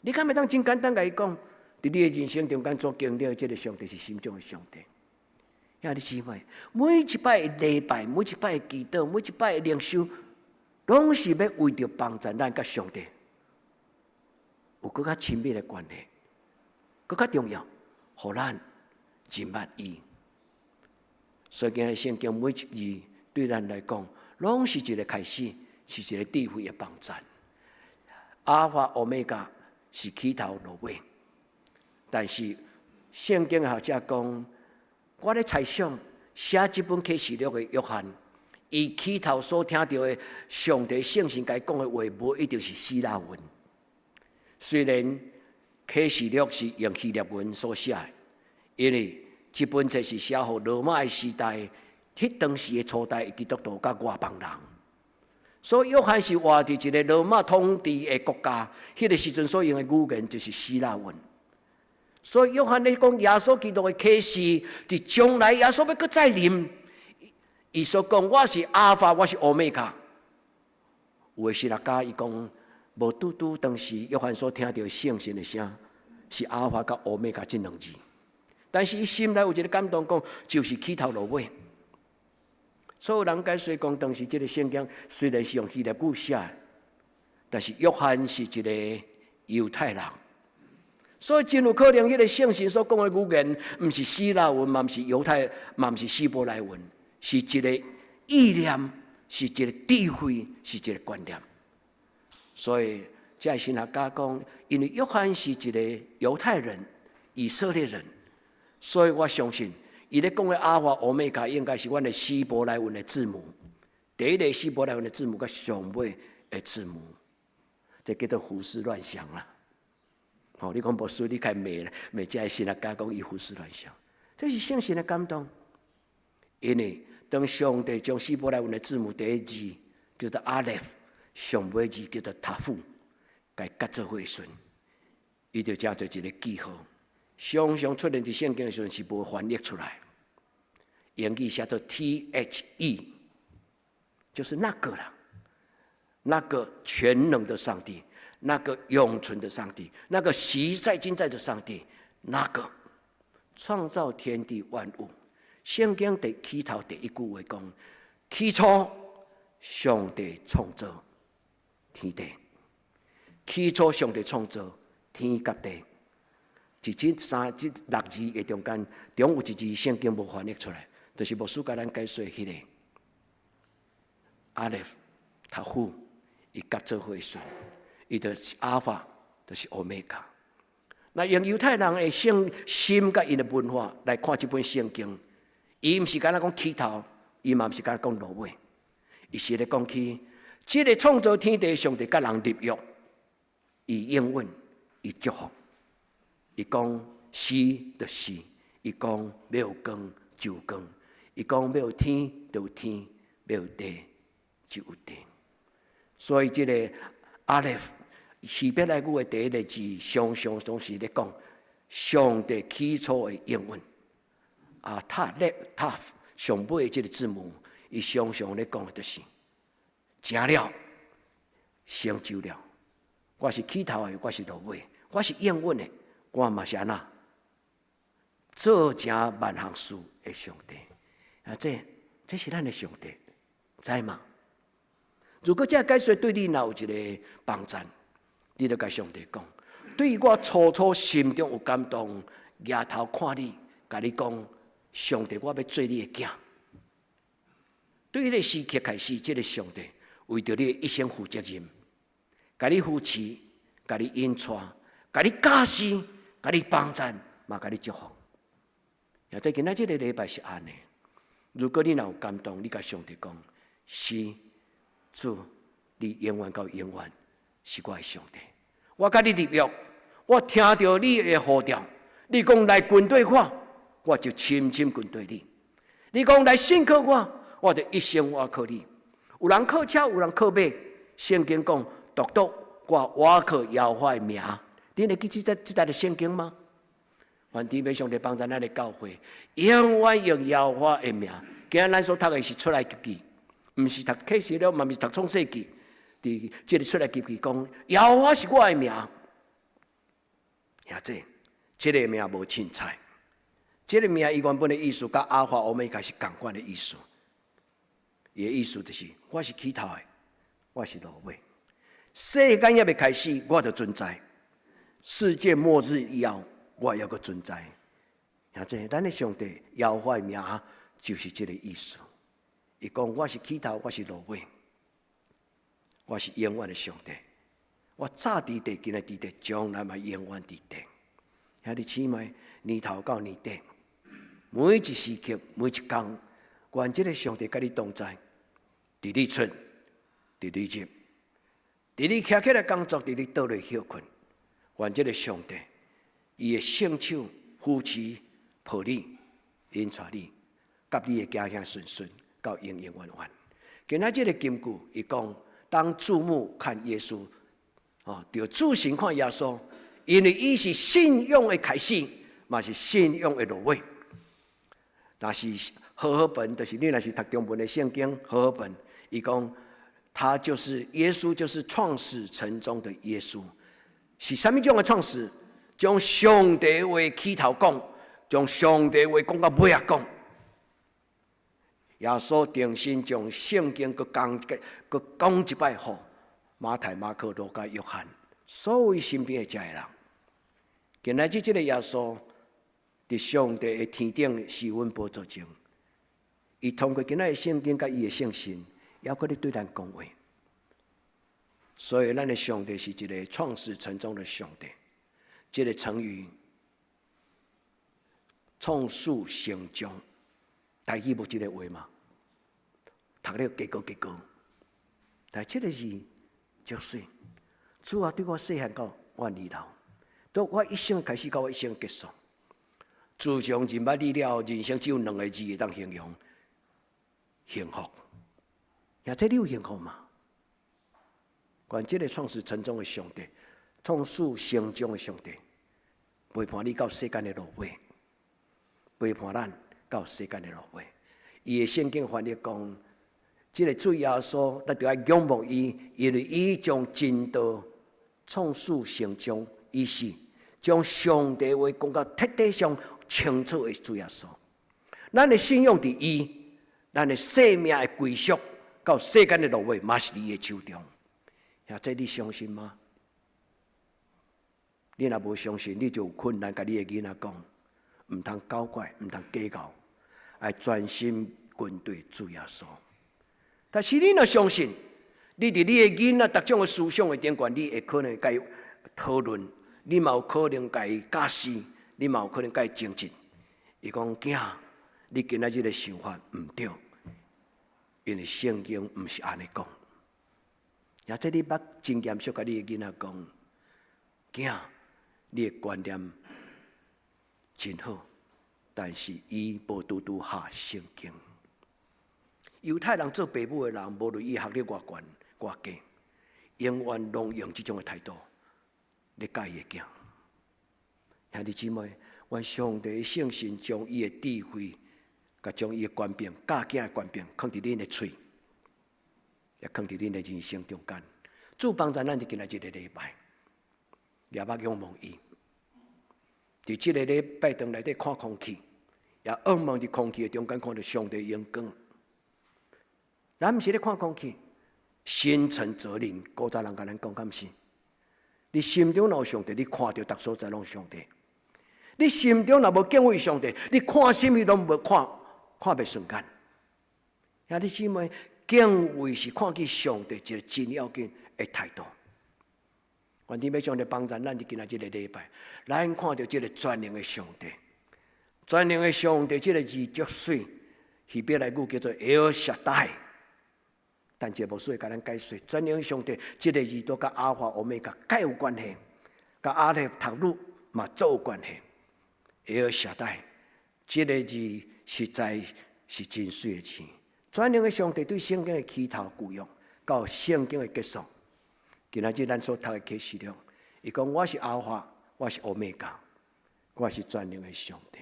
你敢会当真简单甲伊讲，伫你的人生中间所经历的这个上帝是心中的上帝？兄弟姊妹，每一摆的礼拜，每一摆的祈祷，每一摆的灵修，拢是要为着帮助咱甲上帝有更较亲密的关系，更较重要，互咱认捌伊。所以今日圣经每一字对咱来讲，拢是一个开始，是一个智慧的帮助。阿尔法、欧米伽是起头落尾，但是圣经的学者讲。我咧猜想写这本启示录的约翰，伊起头所听到的上帝圣神甲伊讲的话，无一定是希腊文。虽然启示录是用希腊文所写的，因为这本册是写给罗马的时代，迄当时的初代基督徒甲外邦人。所以约翰是活伫一个罗马统治的国家，迄个时阵所用的语言就是希腊文。所以约翰咧讲耶稣基督的启示，伫将来耶稣要搁再临，伊所讲我是阿尔法，我是欧米伽。有的神学家伊讲，无拄拄当时约翰所听到圣神的声，是阿尔法甲欧米伽这两字。但是伊心内有一个感动，讲就是起头落尾。所有人解说讲，当时这个圣经虽然是用希腊语写，但是约翰是一个犹太人。所以真有可能，迄个圣神所讲的语言，毋是希腊文，嘛毋是犹太，嘛毋是希伯来文，是一个意念，是一个智慧，是一个观念。所以，这神学家讲，因为约翰是一个犹太人、以色列人，所以我相信，伊咧讲的阿尔法、欧米伽，应该是阮的希伯来文的字母。第一个希伯来文的字母，甲上尾的字母，这叫做胡思乱想啦。你讲牧师，你开骂这个神学家讲伊胡思乱想，这是圣神的感动。因为当上帝将希伯来文的字母第一字叫做阿列夫，上尾字叫做塔夫，该夹做伙顺，伊就加做一个记号。常常出现伫圣经的时候是无翻译出来，英语写作 THE， 就是那个啦，那个全能的上帝。那个永存的上帝，那个昔在今在的上帝，那个创造天地万物。圣经起头第一句话讲：起初上帝创造天地。起初上帝创造天甲地。这六字的中间，中有一字圣经无翻译出来，就是牧师甲咱解说迄个阿列夫、塔夫，伊夹做伙顺。伊就是阿尔法，就是欧米伽。那用犹太人的心甲因的文化来看这本圣经，伊毋是干那讲起头，伊嘛毋是干那讲落尾，伊是咧讲起，这个创造天地上帝甲人立约，伊应允，伊祝福。伊讲是就是，伊讲要有光就有光，伊讲要有天就有天，要有地就有地。所以这个阿列希伯来语的第一个字，常常总是咧讲上帝起初的应允。塔上尾的这个字母，伊常常咧讲的就是成了，成就了。我是起头的，我是落尾，我是应允的，我嘛是安那做成万行事的上帝。这是咱的上帝，知吗？如果这解说对你若有一个帮助，你就甲上帝讲：对我初初心中有感动，抬头看你，甲你讲，上帝，我要做你的囝。对迄个时刻开始，这个上帝为着你一生负责任，甲你扶持，甲你引带，甲你教示，甲你帮助，嘛甲你祝福。也在今仔这个礼拜是安尼。如果你若有感动，你甲上帝讲：是主，你永远到永远是我的上帝。我甲你立约，我听到你的呼召，你讲来跟对我就深深跟对你；你讲来信靠我就一生我靠你。有人靠车，有人靠马。圣经讲，独我靠耶和华的名。你会记这代的圣经吗？愿弟兄上帝帮助咱的教会，永远用耶和华的名。今日咱所读的是出来记记，唔是读启示了，嘛唔是读创世记。伫这里出来记记讲，耶和华是我的名。也这个名无凊彩，这个名伊原本的意思，甲阿法欧米伽是同款的意思。伊的意思就是，我是起头的，我是落尾。世间也未开始，我就存在；世界末日以后，我也个存在。咱的上帝耶和华的名就是这个意思。伊讲我是起头，我是落尾，我是永远的上帝。我早伫地，今日伫地，将来嘛永远伫地。兄弟姊妹，年头到年底，每一时刻，每一天，愿这个上帝甲你同在，伫你出，伫你入，伫你徛起来工作，伫你倒来休困。愿这个上帝，伊的圣手扶持抱你，引带你，甲你的家乡顺顺，到永永远远。今仔这个金句，伊讲，当注目看耶稣。就主心看耶稣，因为伊是信仰的开始，嘛是信仰的落尾。但是和合本，就是你若是读中文的圣经，和合本，伊讲他就是耶稣，就是创始成终的耶稣。是什么种的创始？将上帝话起头讲，将上帝话讲到尾啊讲。耶稣定心将圣经佮讲一摆好。马太、马可、路加、约翰，所有身边的这些人，今仔日这个耶稣，伫上帝的天顶是阮宝座前，伊通过今仔的圣经甲伊的圣心，也搁咧对咱讲话。所以，咱的上帝是一个创始成终的上帝。这个成语“创始成终”，台语无这个话嘛？读了结果，但这个字。就是主啊，对我细汉到我年老，到我一生开始到我一生结束。自从认捌你了，人生只有两个字会当形容：幸福。也这你有幸福吗？愿这个创始成终的上帝，创始成终的上帝，陪伴你到世间的落尾，陪伴咱到世间的落尾。伊的圣经翻译讲。这个主耶稣，咱就要仰慕伊，因为伊将真道创始成终，伊是将上帝话讲到彻底上清楚的主耶稣。咱的信仰伫伊，咱的生命的归属到世间的落尾，嘛是伊的手中。这你相信吗？你若无相信，你就有困难，甲你的囡仔讲，唔通搞怪，唔通计较，要专心跟对主耶稣。但是你若相信，你伫你的囡仔各种的思想的顶端，你会可能甲伊讨论，你嘛有可能甲伊教示，你嘛有可能甲伊精进。伊讲囝，你今仔日的想法唔对，因为圣经唔是安尼讲。也即你捌真严肃甲你的囡仔讲，囝，你的观念真好，但是伊无拄拄下圣经。犹太人做父母的人，无论伊学历偌悬偌低，永远拢用这种的态度来教伊的囝。兄弟姊妹，愿上帝的圣神将伊的智慧，甲将伊的权柄、教囝的权柄，放伫恁的喙，也放伫恁的人生中间。主帮助咱伫今仔日个礼拜，也捌仰望伊。伫即个礼拜堂内底看空气，也仰望伫空气的中间看到上帝阳光。咱毋是咧看空气，心诚则灵。古早人甲咱讲，敢是？你心中若有上帝，你看到逐所在拢上帝。你心中若无敬畏上帝，你看什么拢无看袂顺眼。兄弟姊妹，敬畏是看见上帝一个真要紧的态度。愿天要上帝帮助咱伫今仔日个礼拜，咱看到这个全能的上帝，全能的上帝，这个字足水，希伯来语叫做 El Shaddai。但这无需要甲咱解释，全能的上帝，这个字都甲阿法欧米伽皆有关系，甲阿勒塔鲁嘛做有关系。El Shaddai，这个字实在是真水的字。全能的上帝对圣经的起头句约，到圣经的结束。今仔日咱所读的启示录，伊讲我是阿法，我是欧米伽，我是全能的上帝。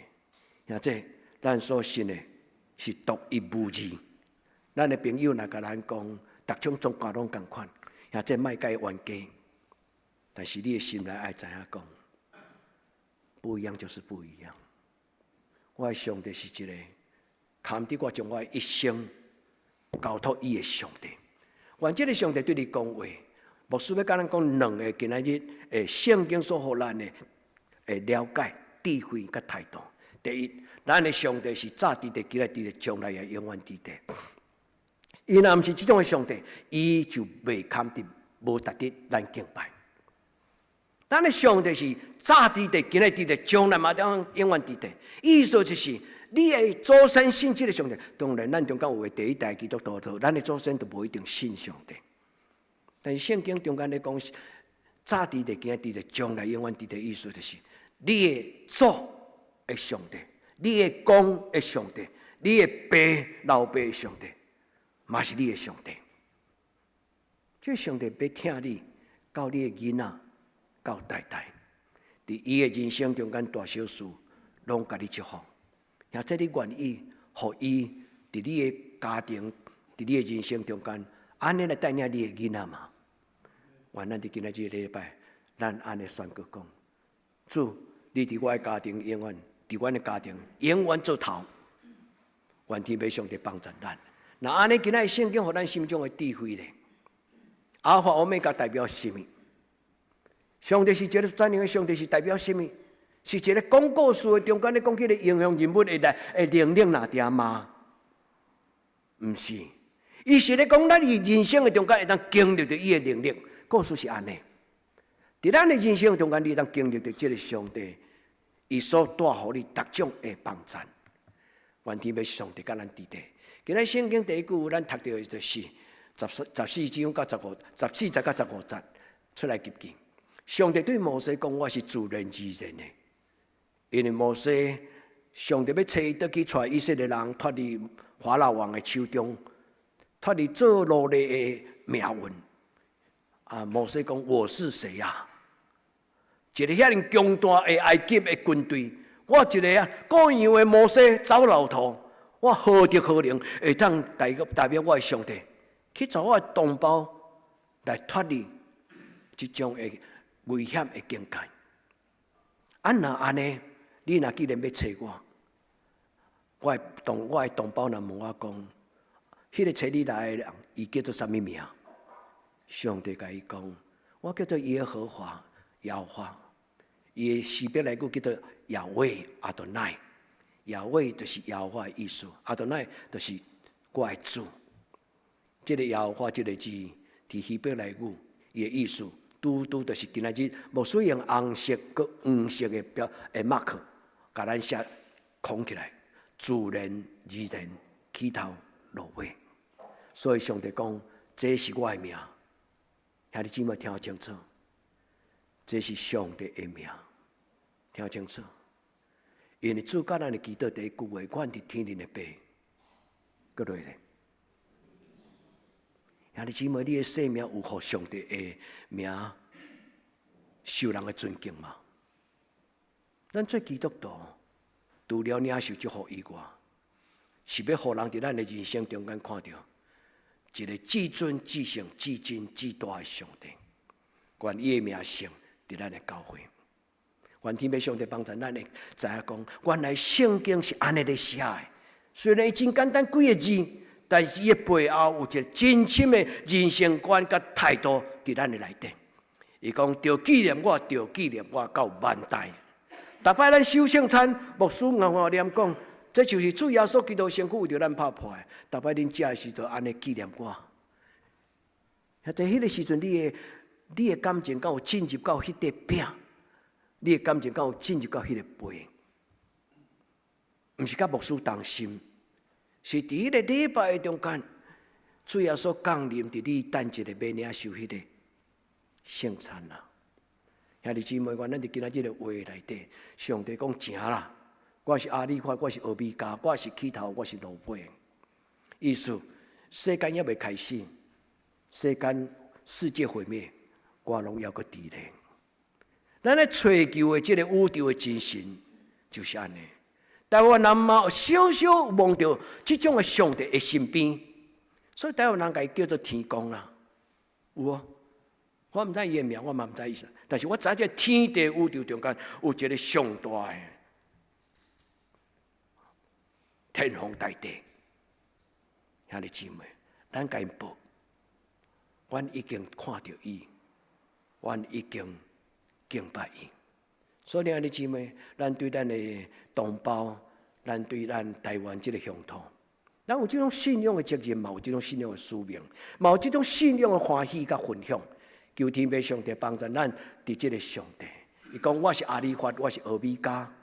现在咱所信的是独一无二。咱的朋友若甲咱讲，逐种宗教拢共款，现在莫甲伊冤家。但是你的心内爱知影讲，不一样就是不一样。我的上帝是一个，堪得我将我的一生交托伊的上帝。愿这个上帝对你讲话。牧师要甲咱讲两个今仔日圣经所予咱的了解、智慧甲态度。第一，咱的上帝是早伫地、今仔伫地、将来也永远伫地。伊若毋是这种的上帝，伊就袂堪得无值得咱敬拜。咱的上帝是早伫地、今仔伫地、将来嘛永远伫地。意思就是，你的祖先信这个上帝，当然咱中间有的第一代基督徒，咱的祖先都无一定信上帝。但是圣经中间咧讲，早伫地、今仔伫地、将来永远伫地，意思就是，你的祖的上帝，你的公的上帝，你的爸老爸的上帝，嘛是你的上帝。这上帝要听你，到你的囡仔，到代代，伫伊的人生中间大小事，拢甲你祝福。也即你愿意，互伊伫你的家庭，伫你的人生中间，安尼来带领你的囡仔嘛？愿咱伫今仔日礼拜，咱安尼宣告讲：主，你伫我的家庭永远，伫阮的家庭永远做头。愿天父上帝帮助咱。那安尼今仔圣经，互咱心中的智慧咧。阿法欧米伽代表什么？上帝是一个全能的上帝，是代表什么？是一个讲故事的中间咧讲起个英雄人物的能力哪点吗？毋是，伊是咧讲咱人生的中间会当经历到伊的能力。故事是安尼，伫咱的人生中间，你当经历到这个上帝，伊所带予你各种的帮助。愿天父上帝甲咱伫地。今仔圣经第一句，咱读到的就是14章到14节到15节出来记记。上帝对摩西讲：“我是自然而然的，因为摩西，上帝要找伊倒去带以色列人脱离法老王的手中，脱离做奴隶的命运。”摩西讲：“我是谁呀？一个遐尼强大的埃及的军队，我一个各样的摩西走老头，我何德何能会当代表我的上帝去找我的同胞来脱离这种的危险的境界？若安尼，你若既然要找我的同胞若问我讲，迄个找你来的人，伊叫做啥物名？”上帝甲伊讲：“我叫做耶和华亚华，伊希伯来语叫做亚威阿多奈，亚威就是亚华的意思，阿多奈就是我的主。这个亚华这个字，伫希伯来语伊的意思，拄就是今仔日无使用红色佮黄色的mark，甲咱写框起来，自然而然起头落尾。所以上帝讲：这是我的名。”兄弟姊妹听好清楚，这是上帝的名，听清楚。因为主教咱的祈祷第一句话，阮伫天顶的爸，搁落咧。兄弟姊妹，你的生命有互上帝的名受人的尊敬吗？咱做基督徒，除了领受祝福以外，是要互人伫咱的人生中间看到一个至尊、至圣、至真、至大的上帝。愿伊的名声伫咱的教会。愿天父上帝帮助咱的知影讲，原来圣经是安尼咧写的。虽然伊真简单几个字，但是伊的背后有一个真深的人生观甲态度伫咱的内底。伊讲：着纪念我，着纪念我到万代。逐摆咱守圣餐，牧师我念讲，这就是主耶稣基督身躯为着咱拍破的。逐摆恁食的时阵，安尼纪念我。在迄个时阵，你的感情敢有进入到迄块饼？你的感情敢有进入到迄个杯？毋是甲牧师同心，是伫迄个礼拜的中间，主耶稣降临伫你等一个要领受迄个圣餐啦。兄弟姊妹，咱伫今仔日的话内底，上帝讲正啦，我是阿里法，我是俄米加，我是起头，我是落尾。意思，世间还未开始，世界毁灭，我拢要个伫咧。咱咧追求的这个宇宙的精神，就是安尼。台湾人嘛，有少少望到这种的上帝的身边，所以台湾人家叫做天公啦，有哦。我毋知伊的名，我嘛毋知意思，但是我知这天地宇宙中间有一个上大的天皇大帝。兄弟姊妹，咱甲因报，阮已经看到伊，阮已经敬拜伊。所以兄弟姊妹，咱对咱的同胞，咱对咱台湾这个乡土，咱有这种信仰的责任，嘛有这种信仰的使命，嘛有这种信仰的欢喜甲分享。求天父上帝帮助咱伫这个上帝。伊讲我是阿里法，我是俄米加，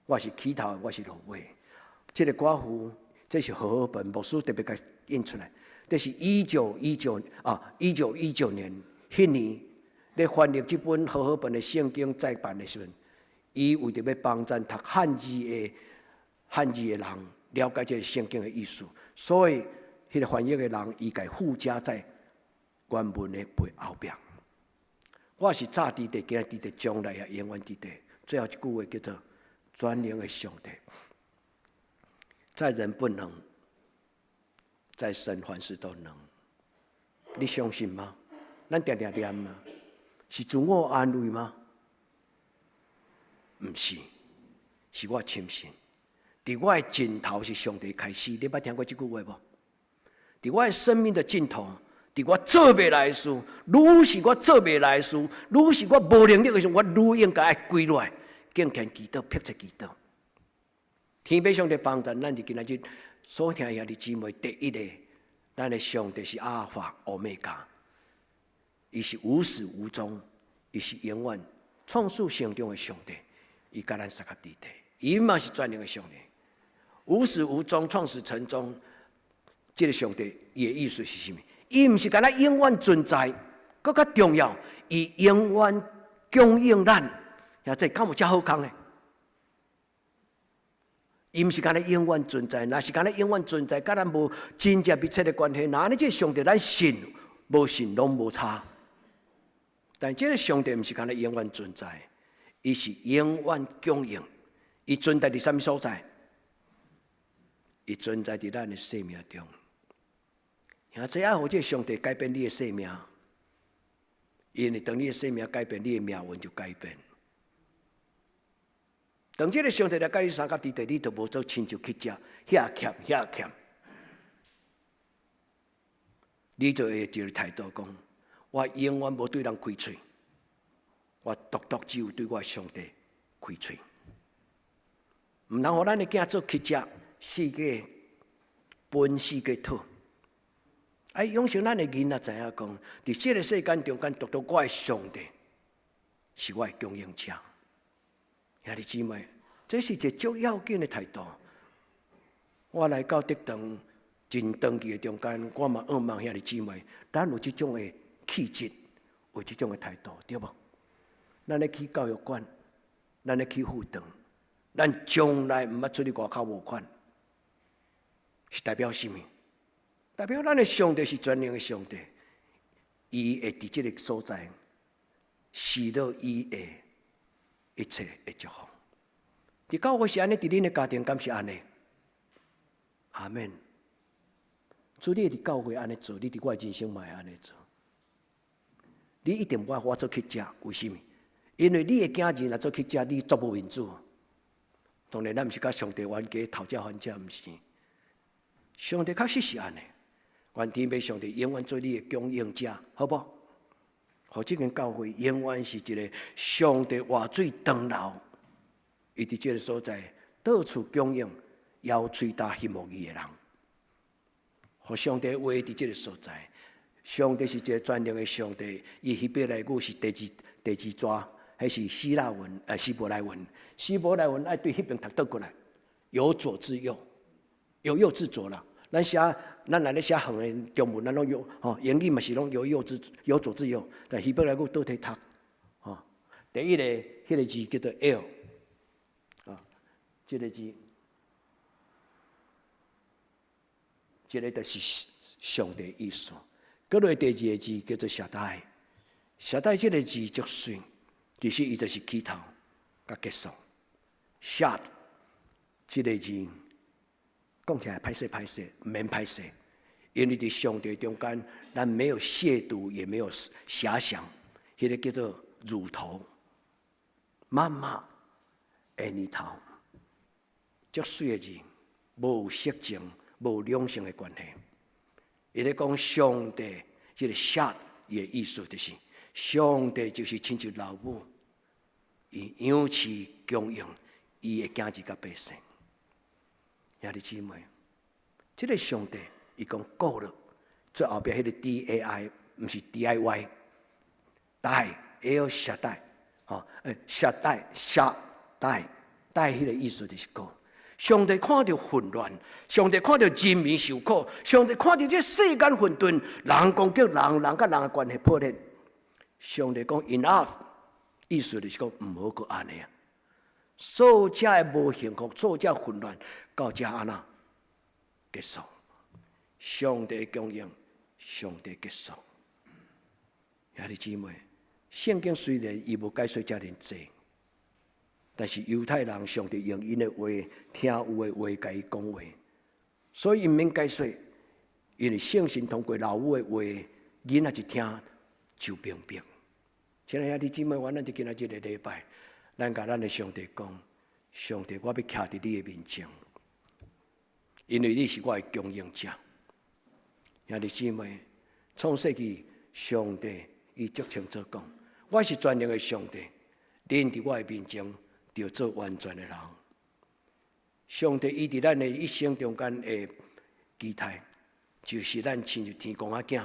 我是起头，我是落尾。这个寡妇，这是和合本牧师特别甲印出来。这是1919年迄年咧翻译这本和合本的圣经再版的时阵，伊为着要帮助读汉字的人了解这个圣经的意思，所以迄个翻译的人伊家附加在原文的背后边。我是早伫地，今日伫地，将来也永远伫地。最后一句话叫做“全能的上帝”，在人不能，在神凡事都能。你相信吗？咱常常念吗？是自我安慰吗？毋是，是我深信。伫我的尽头是上帝开始。你捌听过这句话无？伫我的生命的尽头。伫我做袂来的事，愈是我做袂来的事，愈是我无能力的时候，我愈应该爱跪落来，敬虔祈祷，迫切祈祷。天父上帝帮助咱伫今仔日所听兄弟姊妹，第一个，咱的上帝是阿尔法、欧米伽，伊是无始无终，伊是永远创始成终的上帝，伊甲咱三合伫地，伊嘛是全能的上帝，无始无终，创始成终。这个上帝伊的意思是什么？伊毋是干咱永远存在，更较重要，伊永远供应咱。呀，这敢有遮好康呢？伊毋是干咱永远存在，若是干咱永远存在，甲咱无真正密切的关系，那呢？这上帝咱信无信拢无差。但这个上帝毋是干咱永远存在，伊是永远供应。伊存在伫什么所在？伊存在伫咱的生命中。兄弟啊，互这上帝改变你的生命，因为当你的生命改变，你的命运就改变。当这个上帝来甲你三合伫地，你就无做亲像去食，遐欠，你就会一个态度讲：我永远无对人开嘴，我独只有对我的上帝开嘴。毋通互咱的囝做去食，世界分世界讨。养成咱的囡仔知影讲，伫这个世间中间，独独我的上帝是我的供应者。兄弟姊妹，这是一个足要紧的态度。我来到德堂真长期的中间，我嘛仰望兄弟姊妹，咱有这种的气质，有这种的态度，对无？咱咧去教育馆，咱咧去辅导，咱从来毋捌出去外口募款，是代表什么？代表咱的上帝是全能的上帝，伊会伫即个所在，赐到伊的一切的祝福。伫教会是安尼，伫恁的家庭敢是安尼？阿门。主，你伫教会安尼做，你伫我的人生嘛会安尼做。你一定无法我做乞食，为什么？因为你的囝儿若做乞食，你做无民主。当然，咱毋是甲上帝冤家讨价还价，毋是。上帝确实是安尼。愿天父上帝永远做你的供应者，好不？互即间教会永远是一个上帝活水长流，伊伫即个所在到处供应，枵喙大翕目伊的人。互上帝话伫即个所在，上帝是一个全能的上帝。伊希伯来语是第二纸，还是希腊文？希伯来文。希伯来文爱对迄边读倒过来，有左至右，由右至左啦。咱来咧写横的中文，咱拢有英语嘛是拢由左至右，但希伯来语倒替读。第一个迄个字叫做 L， 这个字，这个就是上帝意思。搁落第二个字叫做舍代，舍代这个字足水，其实伊就是起头甲结束。下这个字讲起来歹势，毋免歹势，因为伫上帝中间，咱没有亵渎，也没有遐想，迄个叫做乳头、妈妈、恩头，足水的字，无色情、无两性的关系。伊咧讲上帝，即个下伊的意思就是，上帝就是亲像老母，伊养饲供应伊的囝儿甲百姓。兄弟姊妹，这个上帝伊讲过了，最后边迄个 DAI 毋是 DIY， 代 L 下代，下代迄个意思就是过。上帝看到混乱，上帝看到人民受苦，上帝看到这世间混沌，人攻击人，人甲人的关系破裂。上帝讲 enough， 意思就是讲毋好阁安尼啊！所有的无幸福，所有的混乱，到这安那结束。上帝供应，上帝结束。兄弟姊妹，圣经虽然伊无解说遮尔济。但是犹太人，上帝用因的话、听有的话，甲伊讲话，所以伊毋免解说，因为圣神通过老母的话，囡仔一听就明白。亲爱兄弟姊妹，咱就今仔日个礼拜，咱甲咱的上帝讲：上帝，我要徛伫你的面前，因为你是我的供应者。兄弟姊妹，创世纪上帝伊足清楚讲：我是全能的上帝，恁伫我的面前。就做完全的人，上帝伊伫咱的一生中间的期待，就是咱亲像天公仔囝，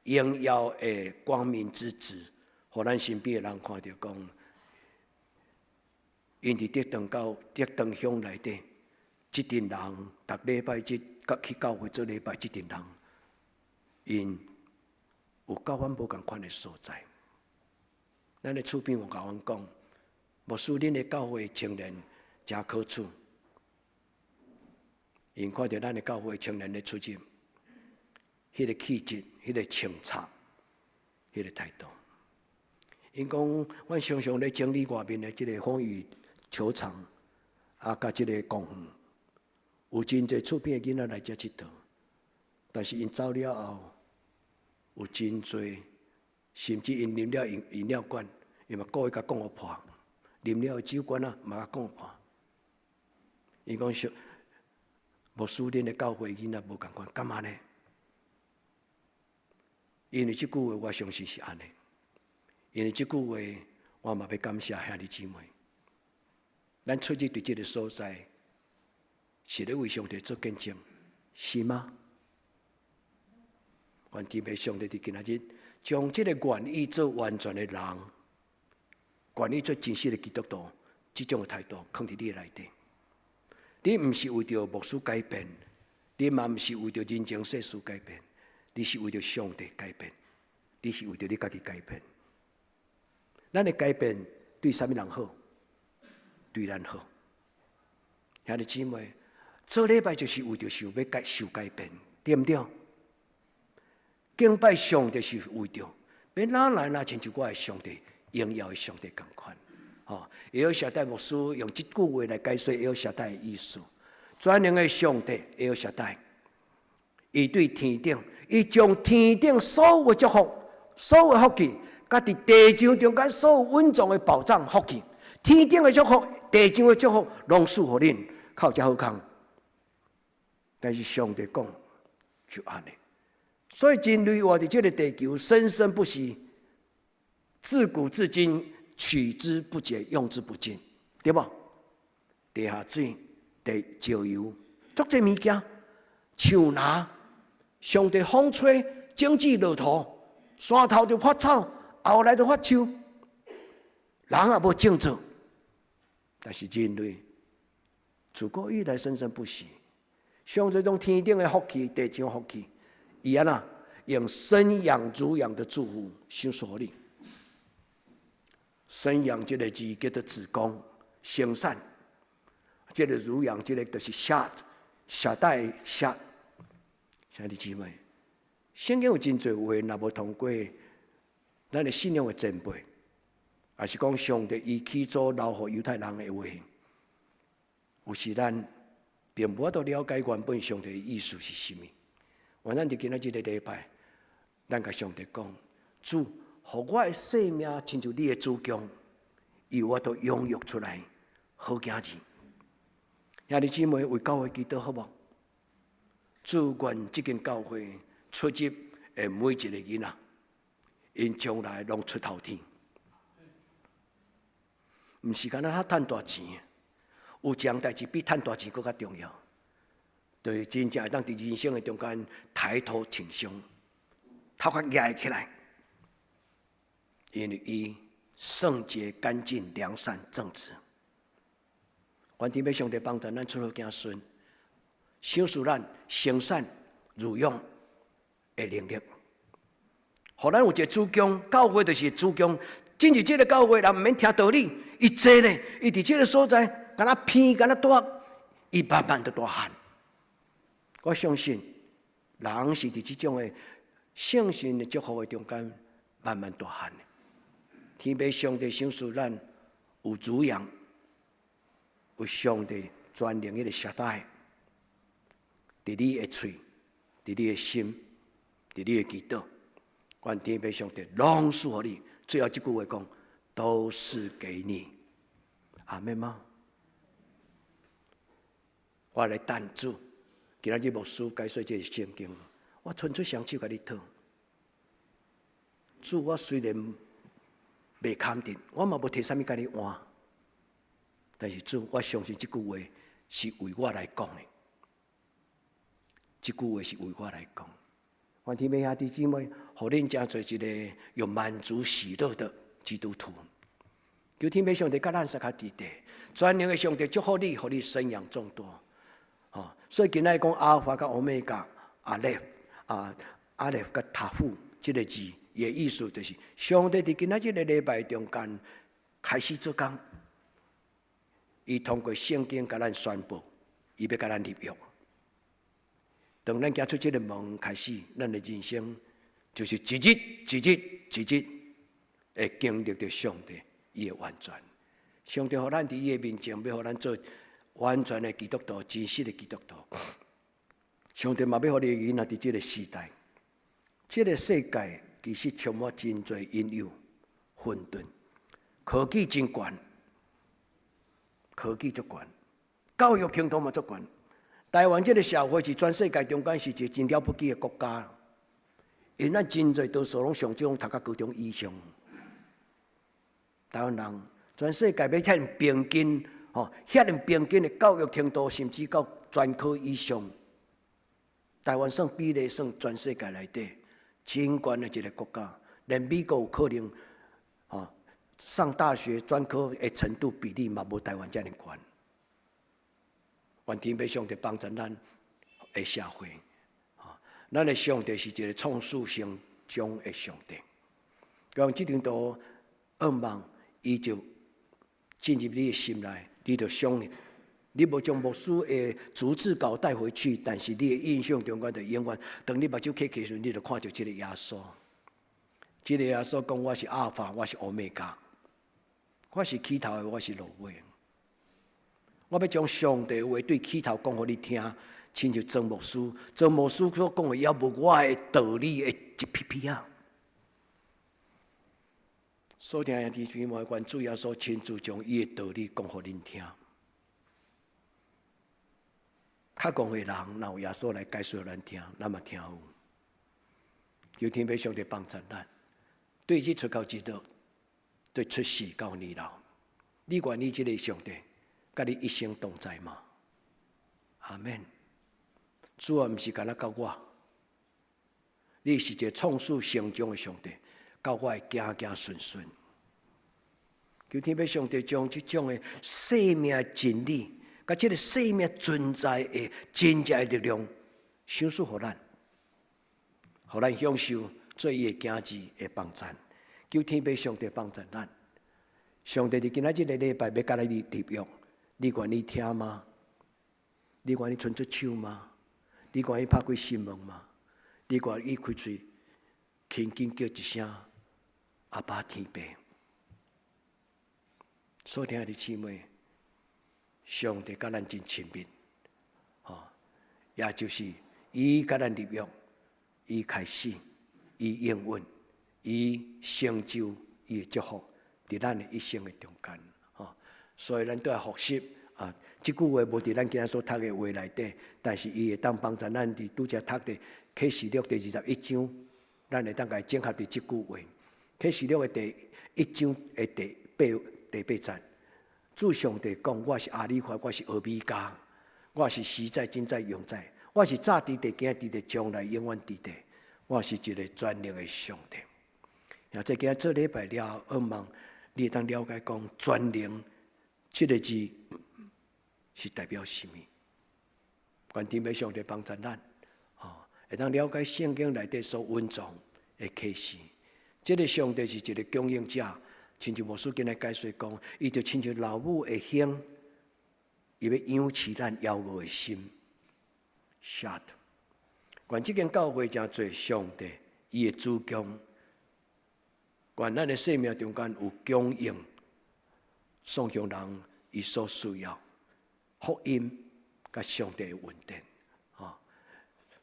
荣耀的光明之子，互咱身边的人看到讲，因伫德堂乡内底，即群人逐礼拜去教会做礼拜，即群人，因有甲阮无共款的所在。咱的厝边有甲阮讲。牧师，恁的教会青年真可取，因看到咱的教会青年的出入，迄个气质、迄个清察、迄个态度。因讲，阮常常咧整理外面的即个风雨球场，甲即个公园，有真侪厝边的囡仔来遮佚佗，但是因走了后，有真侪，甚至因啉了饮料罐，伊嘛故意甲讲我破。啉了酒馆啊，嘛甲讲破。伊讲说，牧师恁的教会囡仔无共款，干嘛呢？因为即句话，我相信是安尼。因为即句话，我嘛要感谢兄弟姊妹。咱出入伫即个所在，是咧为上帝做见证，是吗？愿天父上帝伫今仔日，将即个愿意做完全的人。愿意做真实的基督徒，这种的态度放伫你的内底。你毋是为着牧师改变，你嘛毋是为着人情世事改变，你是为着上帝改变，你是为着你家己改变。咱的改变对啥物人好？对咱好。兄弟姊妹，做礼拜就是为着想要受改变，对不对？敬拜上帝是为着，别哪来哪亲像我的上帝，荣耀的上帝同款。耶和华大牧师用这句话来解说耶和华大的意思。全能的上帝耶和华大，伊对天顶，伊将天顶所有的祝福、所有的福气，甲伫地上中间所有稳重的保障福气，天顶的祝福、地上的祝福，拢赐予恁，靠遮好康。但是上帝讲就安尼，所以人类活伫这个地球，生生不息，自古至今。取之不竭，用之不尽，对不？地下水、地石油，足侪物件，树拿，上帝风吹，种子落土，山头就发草，后来就发树，人也无种作，但是人类自古以来生生不息，上帝种天顶的福气、地上福气，伊安那用生养乳养的祝福享受你。生养这个字叫做子宫生产，这个乳养这个就是下代下。兄弟姊妹，圣经有真侪话，若无通过咱的信仰的前辈，也是讲上帝伊起初留予犹太人的话，有时咱并无法度了解原本上帝的意思是甚么。我咱伫今仔日的礼拜，咱甲上帝讲，主。互我的生命，亲像你的主强，由我都养育出来好囝儿。兄弟姊妹，为教会祈祷好无？主愿这间教会出入的每一个囡仔，因将来拢出头天。毋是干那他赚大钱，有一项代志比赚大钱更加重要，就是真正会当伫人生的中间抬头挺胸，头壳抬起来。因为伊圣洁、干净、良善、正直，愿天父上帝帮助咱出好子孙，享受咱生产、乳养的能力。互咱有一个主公，教会就是主公。进入这个教会，人毋免听道理，伊坐咧，伊伫这个所在，敢若偏，敢若大，伊慢慢就大汉。我相信，人是伫这种的圣神的祝福的中间，慢慢大汉的。天父上帝享受咱有滋养，有上帝全能迄个舌带，伫你的喙，伫你的心，伫你的祈祷，愿天父上帝拢赐予你。最后这句话讲，都是给你。阿们吗？我来等主，今仔日牧师解说这个圣经，我伸出双手甲你讨。主，我虽然未肯定，我嘛无摕啥物甲你换，但是主，我相信这句话是为我来讲的。这句话是为我来讲。愿天父兄弟姊妹，互恁真做一个有满足喜乐的基督徒。求天父上帝甲咱撒卡地地，全能的上帝祝福你，互你生养众多。所以今仔讲阿尔法甲欧米伽、阿列甲塔夫这个字，伊的意思就是上帝伫今仔日个礼拜中间开始做工，伊通过圣经甲咱宣布，伊要甲咱立约。当咱走出这个门开始，咱的人生就是一日一日一日会经历着上帝伊的完全。上帝互咱伫伊的面前，要互咱做完全的基督徒，真实的基督徒。上帝嘛要互你的囡仔伫这个时代，这个世界其实充满真侪引诱、混沌，科技真悬，科技足悬，教育程度嘛足悬。台湾这个社会是全世界中间是一个真了不起的国家，因咱真侪多数拢上少读到高中以上。台湾人全世界要遐平均，遐平均的教育程度，甚至到专科以上。台湾算比例算全世界内底真悬的一个国家，连美国有可能，上大学专科的程度比例嘛无台湾遮尔悬。愿天父上帝帮助咱的社会，咱的上帝是一个创世成终的上帝。用这张图，恶梦，伊就进入你的心内，你就想念。你无将牧师的逐字稿带回去，但是你的印象中间就永远，当你目睭开时，你就看到这个耶稣。这个耶稣讲：我是阿尔法，我是欧米伽，我是起头的，我是落尾。我要将上帝的话对起头讲给你听，亲像曾牧师所讲的，也无我的道理的一撇撇啊。所听弟兄姊妹，主耶稣亲自将伊的道理讲给恁听。较讲的人，若有耶稣来解说咱听，咱嘛听有。求天父上帝帮助咱，对日出到日落，对出世到年老，你愿意这个上帝，甲你一生同在吗？阿门。主啊，毋是干那教我，你是一个创始成终的上帝，教我会行行顺顺。求天父上帝将这种的生命的真理。甲这个生命存在的真正的力量，赏赐予咱，互咱享受做伊的子子的帮助。求天父上帝帮助咱。上帝伫今仔日个礼拜要甲咱立约，你愿意听吗？你愿意伸出手吗？你愿意拍开心门吗？你愿意开嘴，轻轻叫一声阿爸天父。所听的姊妹。上帝甲咱真亲密，也就是伊甲咱立约，伊开始，伊应允，伊成就伊的祝福，伫咱的一生的中间，所以咱都要学习啊。即句话无伫咱今仔所读的话内底，但是伊会当帮助咱伫拄则读的启示录第21章，咱会当甲伊整合伫即句话。启示录的第1章的第八节。主上帝讲：我是阿里法，我是俄米伽，我是实在、今在、永在，我是早伫地、今伫地、将来永远伫地，我是一个全能的上帝。然后在今仔做礼拜了，我望你会当了解讲全能这个字是代表什么？愿天父上帝帮助咱，会当了解圣经内底所蕴藏的启示。这个上帝是一个供应者。亲像牧师今日解说讲，伊就亲像老母的胸，伊要养饲咱夭娥的心。shut。愿即间教会真做上帝，伊的主供。愿咱的生命中间有供应，送向人伊所需要福音，甲上帝的稳定。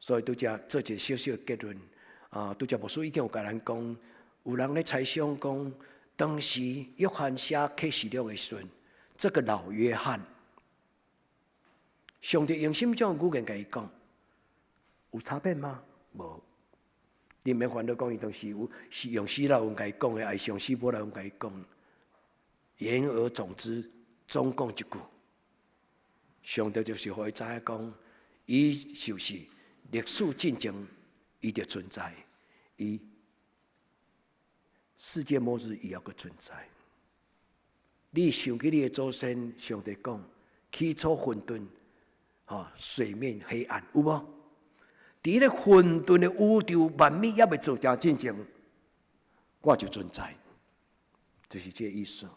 所以拄则做一个小小的结论。拄则牧师已经有甲咱讲，有人咧猜想讲。当时约翰写启示录的时阵，这个老约翰，上帝用什么种语言甲伊讲？有差别吗？无。你免烦恼讲伊当时是用希腊文甲伊讲的，还是用希伯来文甲伊讲？言而总之，总讲一句，上帝就是互伊知影讲，伊就是历史进程，伊就存在，伊。世界末日伊还阁存在。你想起你的祖先，上帝讲：起初混沌，水面黑暗，有无？伫咧混沌的宇宙万物也未做成进前，我就存在，就是这个意思。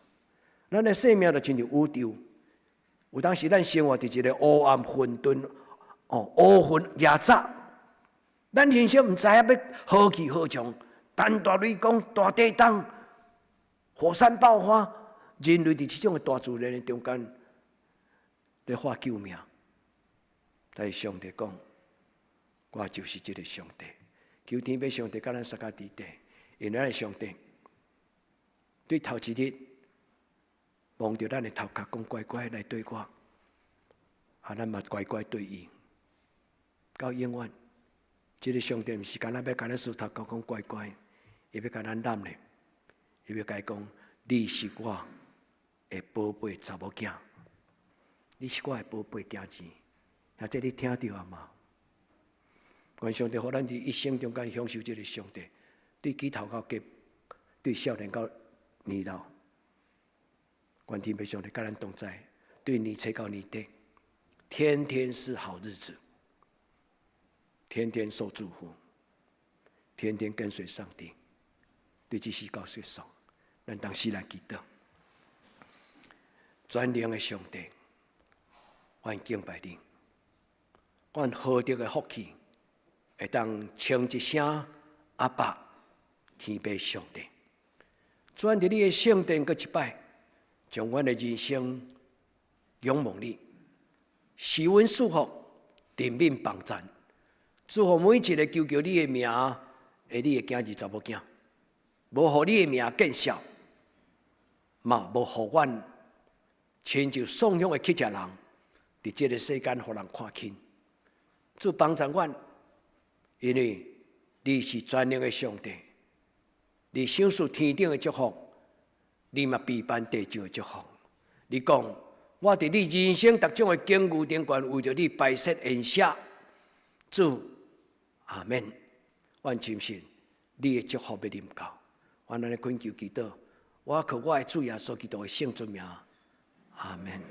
咱的生命就亲像宇宙，有当时咱生活伫一个黑暗混沌，乌云夜杂，咱人生毋知影要何去何从。但大雷公、大地震、火山爆发，人类伫这种大自然的中间，在发救命。但是上帝讲，我就是这个上帝。求天父上帝甲咱撒加伫地，因咱的上帝对头一日望着咱的头壳讲乖乖来对我，咱嘛乖乖对伊，到永远。这个上帝毋是干那要甲咱梳头壳讲乖乖。伊要甲咱揽咧，伊要甲伊讲：你是我的宝贝查某囝，你是我的宝贝囝子。啊，这你听到啊嘛？愿上帝互咱伫一生中间享受这个上帝，对起头到结，对少年到年老，愿天父上帝甲咱同在，对年初到年底，天天是好日子，天天受祝福，天天跟随上帝。对这些告诉上，咱当时来祈祷。全能的上帝，阮敬拜你，阮何德的福气，会当称一声阿爸，天父上帝。转伫你的圣殿，搁一摆，将阮的人生仰望你，施恩祝福，人民帮赞，祝福每一个求求你的名，你的囝儿查某囝，无互你的名见笑，嘛无互阮亲像送养的乞食人，伫这个世间互人看轻。主帮助阮，因为你是全能的上帝。你享受天顶的祝福，你嘛必办地上的祝福。你讲，我伫你人生各种的境遇顶悬，为着你摆设恩赦。主，阿免。阮深信你的祝福要临到。阮安尼恳求祈祷，我靠我的主耶稣基督的圣尊名，阿免。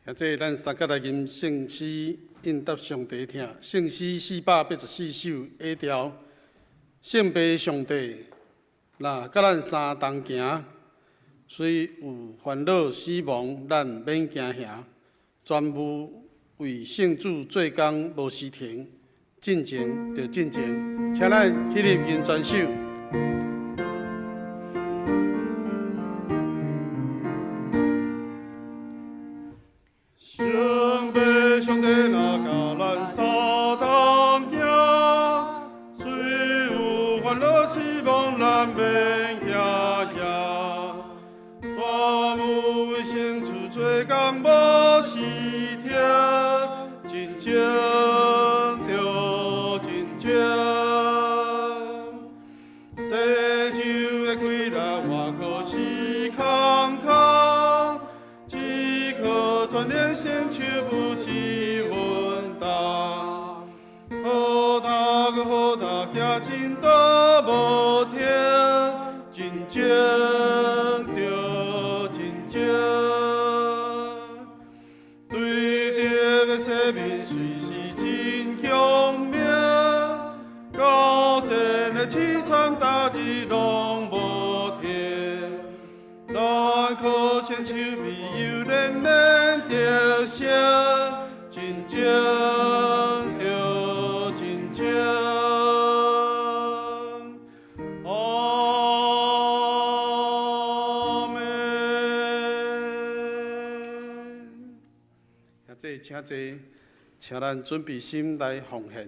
现在咱三甲来吟圣诗，应答上帝听。圣诗484首 A 调，圣父上帝，若甲咱相同行，虽有烦恼死亡，咱免惊吓。全无为圣主做工无时停，进前就进前，请咱起立吟全首。圣父上帝若甲咱相同行，虽有烦恼死亡，咱免惊吓。全无为圣主做工无时停，真正着真正。世上的开达，外靠是空空，只靠全能圣手不至稳当。好读个好读，行真道无停，真正着真正。对着个生命随时真强命，到前的凄惨大日拢无停。咱靠圣手庇佑，连连得胜，真正着真正。请坐，请咱准备心来奉献。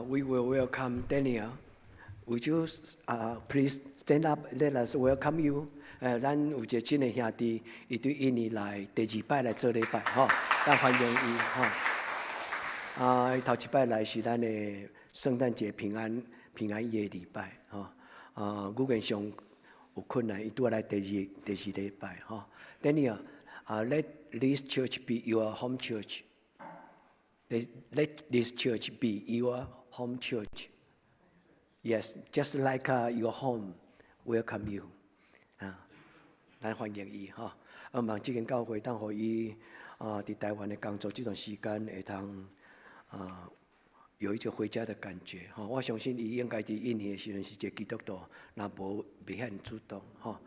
We will welcome Daniel. Would you please stand up? Let us welcome you. 咱有一个真的兄弟，伊对印尼来第2摆来做礼拜，吼，咱欢迎伊，吼。头一摆来是咱的圣诞节平安夜礼拜，吼。语言上有困难，伊拄来第二礼拜，吼。Daniel, let this church be your home church. Let this church be your home church. Yes, just like your home, welcome you. 咱欢迎伊哈，望这间教会当互伊伫台湾的工作这段时间会通有一种回家的感觉哈。我相信伊应该伫印尼的时阵是一个基督徒，若无袂遐主动哈。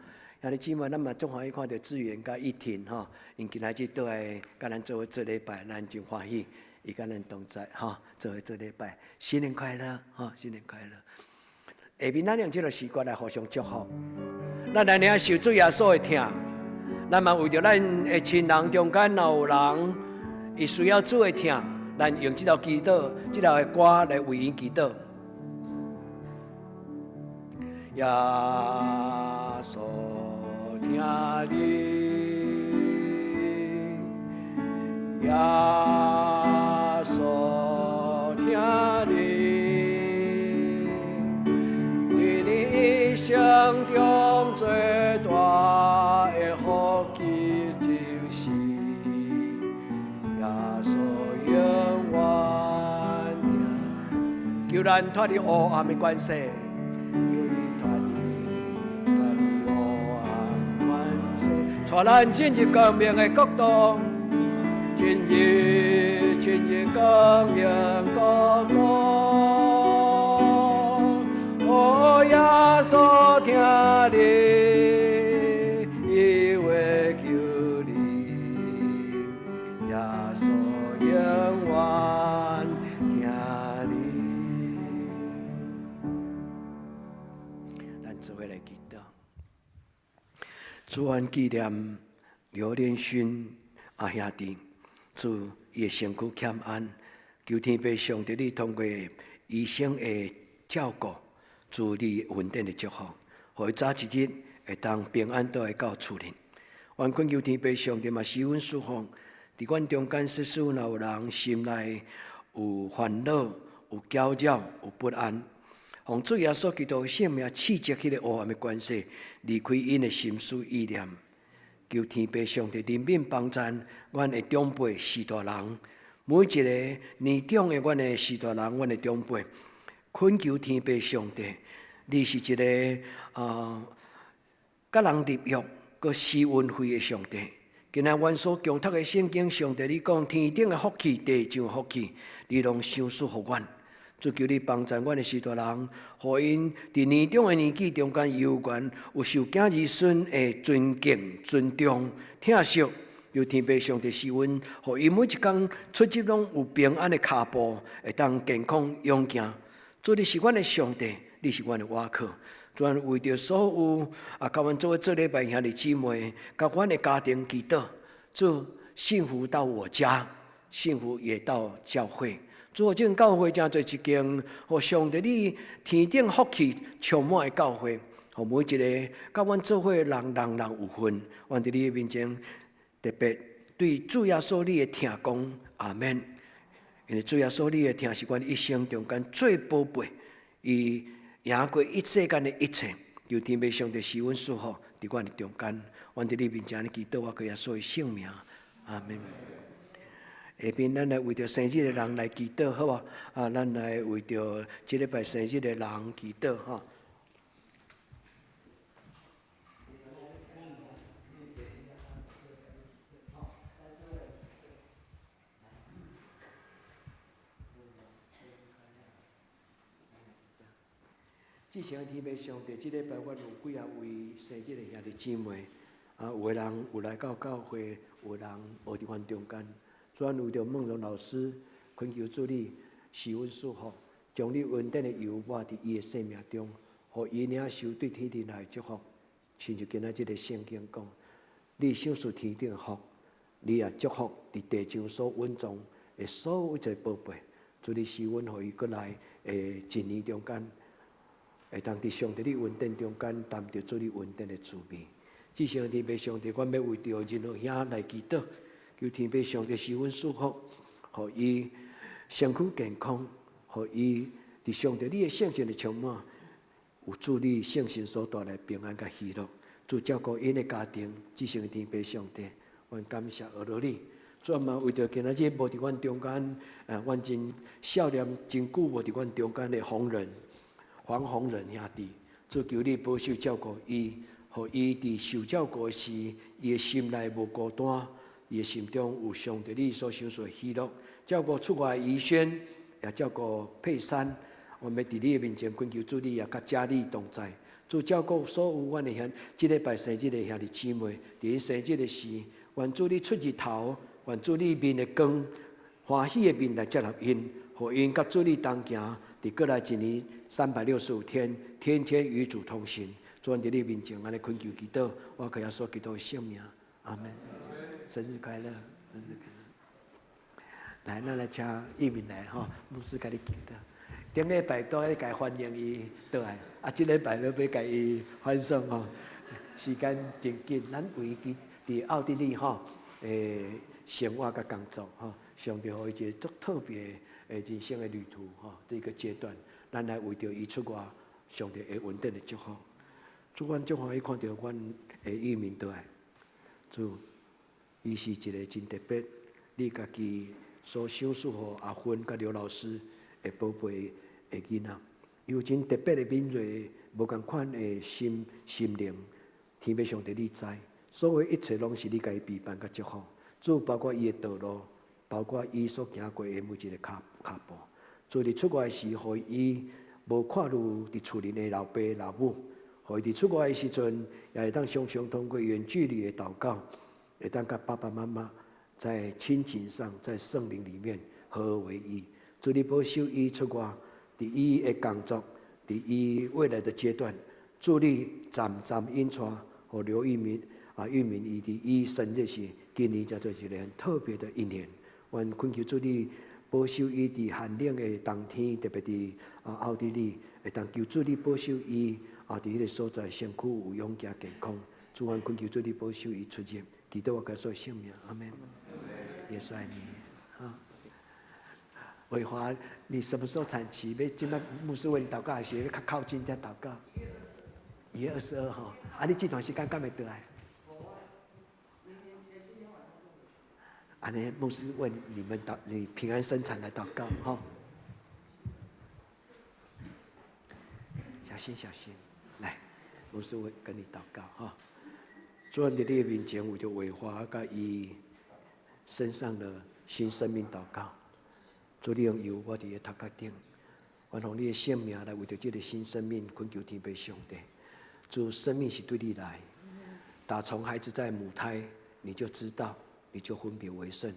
兄弟姊妹，咱嘛总欢喜看到志源甲一婷哈，因今仔日倒来甲咱做礼拜，咱真欢喜。伊甲咱同在哈，做礼拜，新年快乐哈，新年快乐。下面咱用这个时光来互相祝福。咱来领受主耶稣的疼，咱嘛为着咱的亲人中间若有人，伊需要主的疼，咱用这条祈祷，这条的歌来为因祈祷。耶稣疼你，耶稣疼你。生中最大的福气就是耶稣永远听，求咱脱离黑暗的关系，求你脱离黑暗关系，带咱进入光明的国度，进入光明国度。耶稣听你，伊会求你，耶稣永远听你。咱做伙来祈祷，主愿纪念刘连勋兄弟，主伊的身躯欠安，求天父上帝你通过医生的照顾。祝你稳定的祝福，互伊早一日会当平安倒来到厝里。愿恳求天父上帝嘛，施阮祝福，伫阮中间，使若有人心内有烦恼、有搅扰、有不安，奉主耶稣基督性命刺激迄个黑暗的关系，离开因的心思意念。求天父上帝怜悯帮赞，阮的长辈、士大人，每一个年长的阮的士大人、阮的长辈，恳求天父上帝，你是一个甲人立约、佮施恩惠的上帝。今仔阮所共读的圣经，上帝你讲天顶的福气、地上的福气，你拢赏赐互阮。主求你帮助阮的士大人，互因伫年长的年纪中间有缘，有受囝儿孙的尊敬、尊重、疼惜。求天父上帝施恩，互因每一工出入拢有平安的脚步，会当健康勇行。主你是阮的上帝，你是阮的倚靠。主为着所有甲阮做礼拜兄弟姊妹，甲阮的家庭祈祷。主幸福到我家，幸福也到教会。主这教会真做一间，互上帝你天顶福气充满的教会，互每一个甲阮做伙人有份。阮伫你的面前，特别对主耶稣你的听讲，阿门。因为主耶稣你的听是阮一生中间最宝贝，伊赢过一世间的一切。求天父上帝施恩赐福伫阮的中间，阮伫你面前祈祷，我靠耶稣的圣名，阿门。下边咱来为着生日的人来祈祷，好无？咱来为着这礼拜生日的人祈祷，哈。之前天父上帝，这礼拜我有几位生日的兄弟姊妹，有的人有来到教会，有的人无伫阮中间。主要为着孟荣老师，恳求主你施恩赐福，将你恩典的油抹伫伊的生命中，互伊领受对天顶来祝福。亲像今仔这个圣经讲，你享受天顶的福，你也祝福伫地上所稳重的所有一切宝贝。主你施恩，互伊过来一年中间，会当伫上帝的恩典中间，谈着主你恩典的滋味。至上天父上帝，阮要为着任何兄来祈祷。求天父上帝施恩赐福，互伊身躯健康，互伊伫上帝你的圣性的充满，有主你圣神所带来平安甲喜乐。主照顾因的家庭，至圣天父上帝，阮感谢阿罗你。主嘛为着今仔日无伫阮中间，阮真少年真久无伫阮中间的黄宏仁兄弟，主求你保守照顾伊，互伊伫受照顾时，伊的心内无孤单。伊的心中有上帝你所享受的喜乐，照顾出外宜轩，也照顾佩珊。我们伫你的面前恳求主，你也甲家里同在。主照顾所有阮的即礼拜生日的兄弟姊妹，伫因生日的时，愿主你出日头，愿主你面的光，欢喜的面来接纳因，互因甲主你同行，伫过来一年365天，天天与主同行。主伫你面前安尼恳求祈祷，我靠耶稣基督的圣名，阿门。生日快乐，生日快乐！来，咱来请义民来吼，牧师甲你祈祷。顶礼拜都甲伊欢迎伊倒来，即礼拜要甲伊欢送吼。时间真紧，咱为伊伫奥地利吼，生活甲工作吼，上帝互伊一个足特别人生的旅途吼，这个阶段，咱来为着伊出外，上帝会稳定的祝福。主，阮祝福伊看到阮义民倒来，主。伊是一个真特别，你家己所赏赐互阿芬甲刘老师的宝贝的囡仔，有真特别的敏锐，无共款的心灵。天父上帝你知，所有一切拢是你家己陪伴甲祝福。主包括伊的道路，包括伊所行过的每一个脚步。主伫出外时，互伊无看入伫厝里的老爸老母，互伊伫出外的时阵，也会当常常通过远距离的祷告。会当甲爸爸妈妈在亲情上，在圣灵里面合而为一。主你保守伊出外，伫伊的工作，伫伊未来的阶段，主你渐渐引带，和刘玉民伊伫伊生日时，今年叫做一个很特别的一年。愿恳求主你保守伊伫寒冷的冬天，特别伫奥地利，会当求主你保守伊伫迄个所在身躯有勇健健康。主啊，恳求主你保守伊出入，祈祷我个所性命，阿门。耶稣爱你，啊。伟华，你什么时候产期？要今麦牧师为你祷告，还是要较靠近再祷告？1月22号，啊，你这段时间敢会回来？安尼，牧师为你们你平安生产来祷告，哈。小心，小心，来，牧师会跟你祷告，哈。主啊，在你的面前，为着伟华甲伊身上的新生命祷告。主，你用油我伫个头壳顶，愿用你的性命来为着这个新生命恳求天父上帝。主，生命是对你来，打从孩子在母胎，你就知道，你就分别为圣。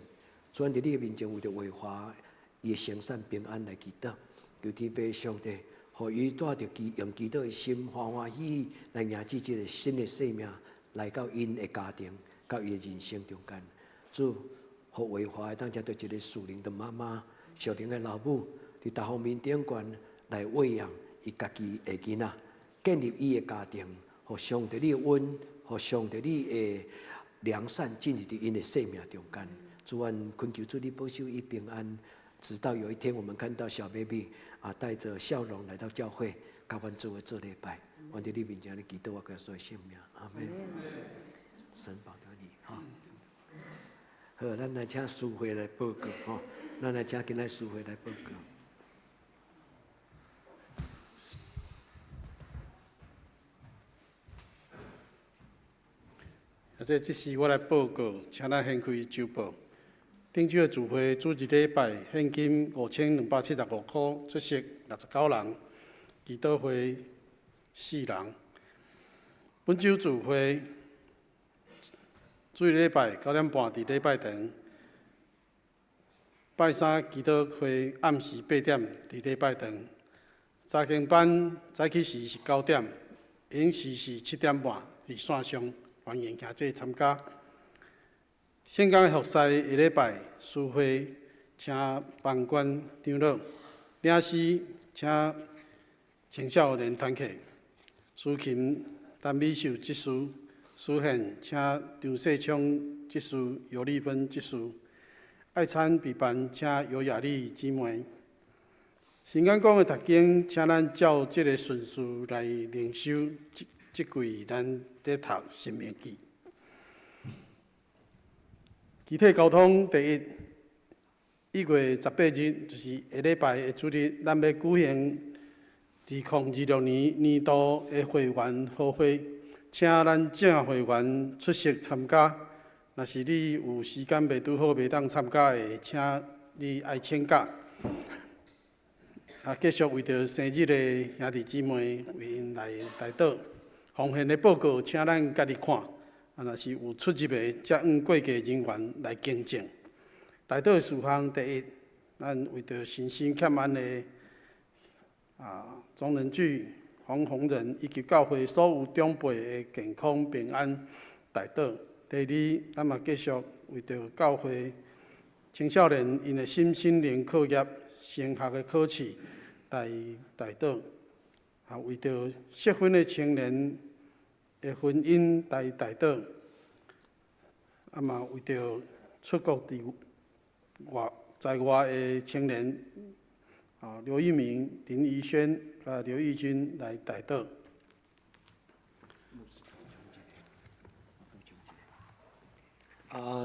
主，在你的面前为着伟华，伊的行善平安来祈祷，求天父上帝，互伊带着用祈祷的心，欢欢喜喜来迎接这个新的生命来到因的家庭，到伊的人生中间。主，互伟华当接到一个属灵的妈妈。属灵的老母，伫各方面顶悬来喂养伊家己的囡仔，建立伊的家庭，互上帝你的恩，互上帝你的良善进入伫因的生命中间。主啊，恳求主你保守伊平安，直到有一天我们看到小 baby 带着笑容来到教会，甲阮做做礼拜。阮伫你面前咧祈祷我个所有性命，阿门。神保佑你，哈。好，咱来请师会来报告，吼。咱来请今仔师会来报告。这时我来报告，请咱掀开周报。顶周的聚会主日礼拜现金5275块，出席69人，祈祷会4人。本周聚会主日礼拜9点半伫礼拜堂。拜三祈祷会暗时8点伫礼拜堂，早经班早起时是9点，营时是7点半伫线上，欢迎兄弟参加。圣港的服侍下礼拜书会请帮管长老，领诗请青少年团契，司琴陈美秀执事，司宪请张世昌执事，尤丽芬执事。爱餐备办，请尤雅丽姊妹。神眼讲的读经，请咱照这个顺序来灵修。即季咱在读《申命记》。具体交通第1月18日，就是下礼拜的主日，咱要举行2026年年度的会员好会，请咱正会员出席参加。若是你有时间袂拄好，袂当参加的，请你爱请假。继续为着生日的兄弟姊妹为因来代祷。奉献的报告，请咱家己看。若是有出入的，则按过界人员来更正。代祷的事项第1，咱为着身心欠安的庄仁聚、黄宏仁以及教会所有长辈的健康平安代祷。第2，咱嘛继续为着教会青少年因的心灵课业、升学的考试来代祷，为着适婚的青年的婚姻来代祷，嘛为着出国在外的青年刘一鸣、林怡轩、刘义军来代祷。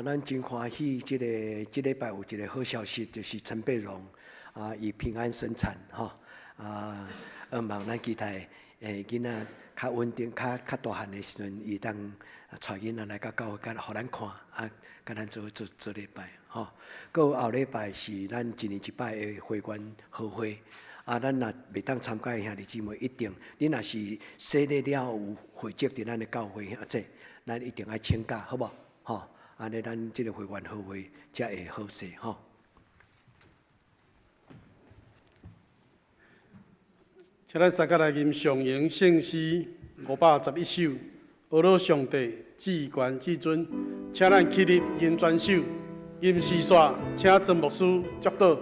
咱真欢喜，这礼拜有一个好消息，就是陈佩荣伊平安生产望咱期待囡仔较稳定、较大汉的时阵，伊当带囡仔来到教会，互咱看甲咱做礼拜吼。搁有后礼拜是咱1年1摆的会员好会，咱若袂当参加的兄弟姊妹，一定你若是设立了有会籍伫咱的教会咱一定爱请假，好无？吼。安尼，咱即个会员好会才会好势吼。请咱三个来吟上营圣诗511首，阿罗上帝至权至尊，请咱起立吟全首，吟诗煞，请曾牧师祝祷。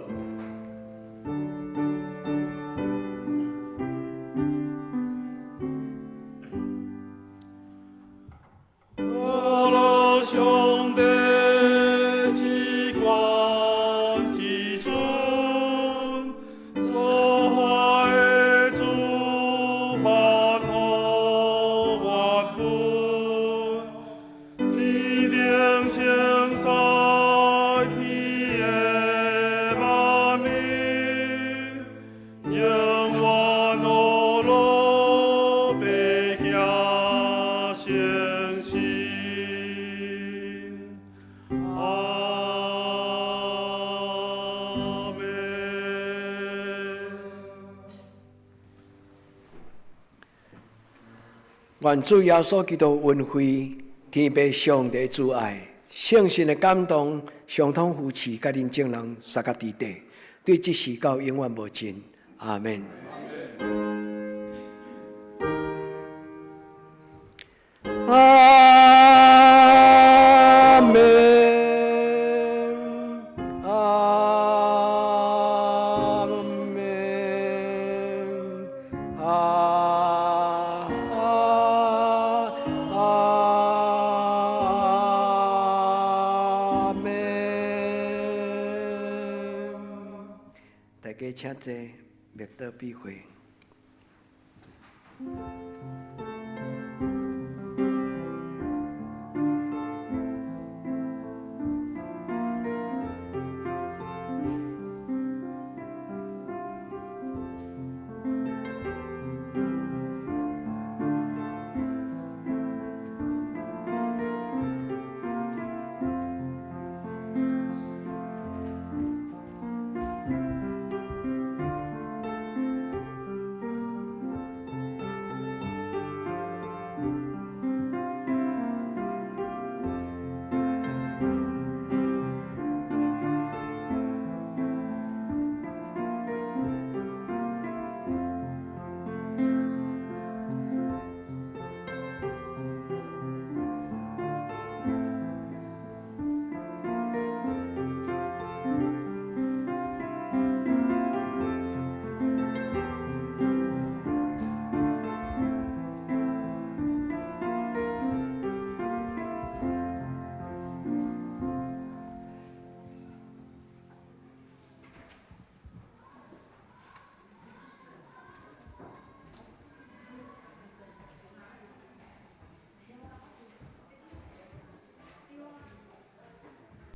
愿主耶稣基督恩惠、天父上帝主爱、圣神的感动，相通扶持甲恁众人三甲地底，对这世到永远无尽。阿门。阿门。阿门。阿门。大家请坐，默祷闭会。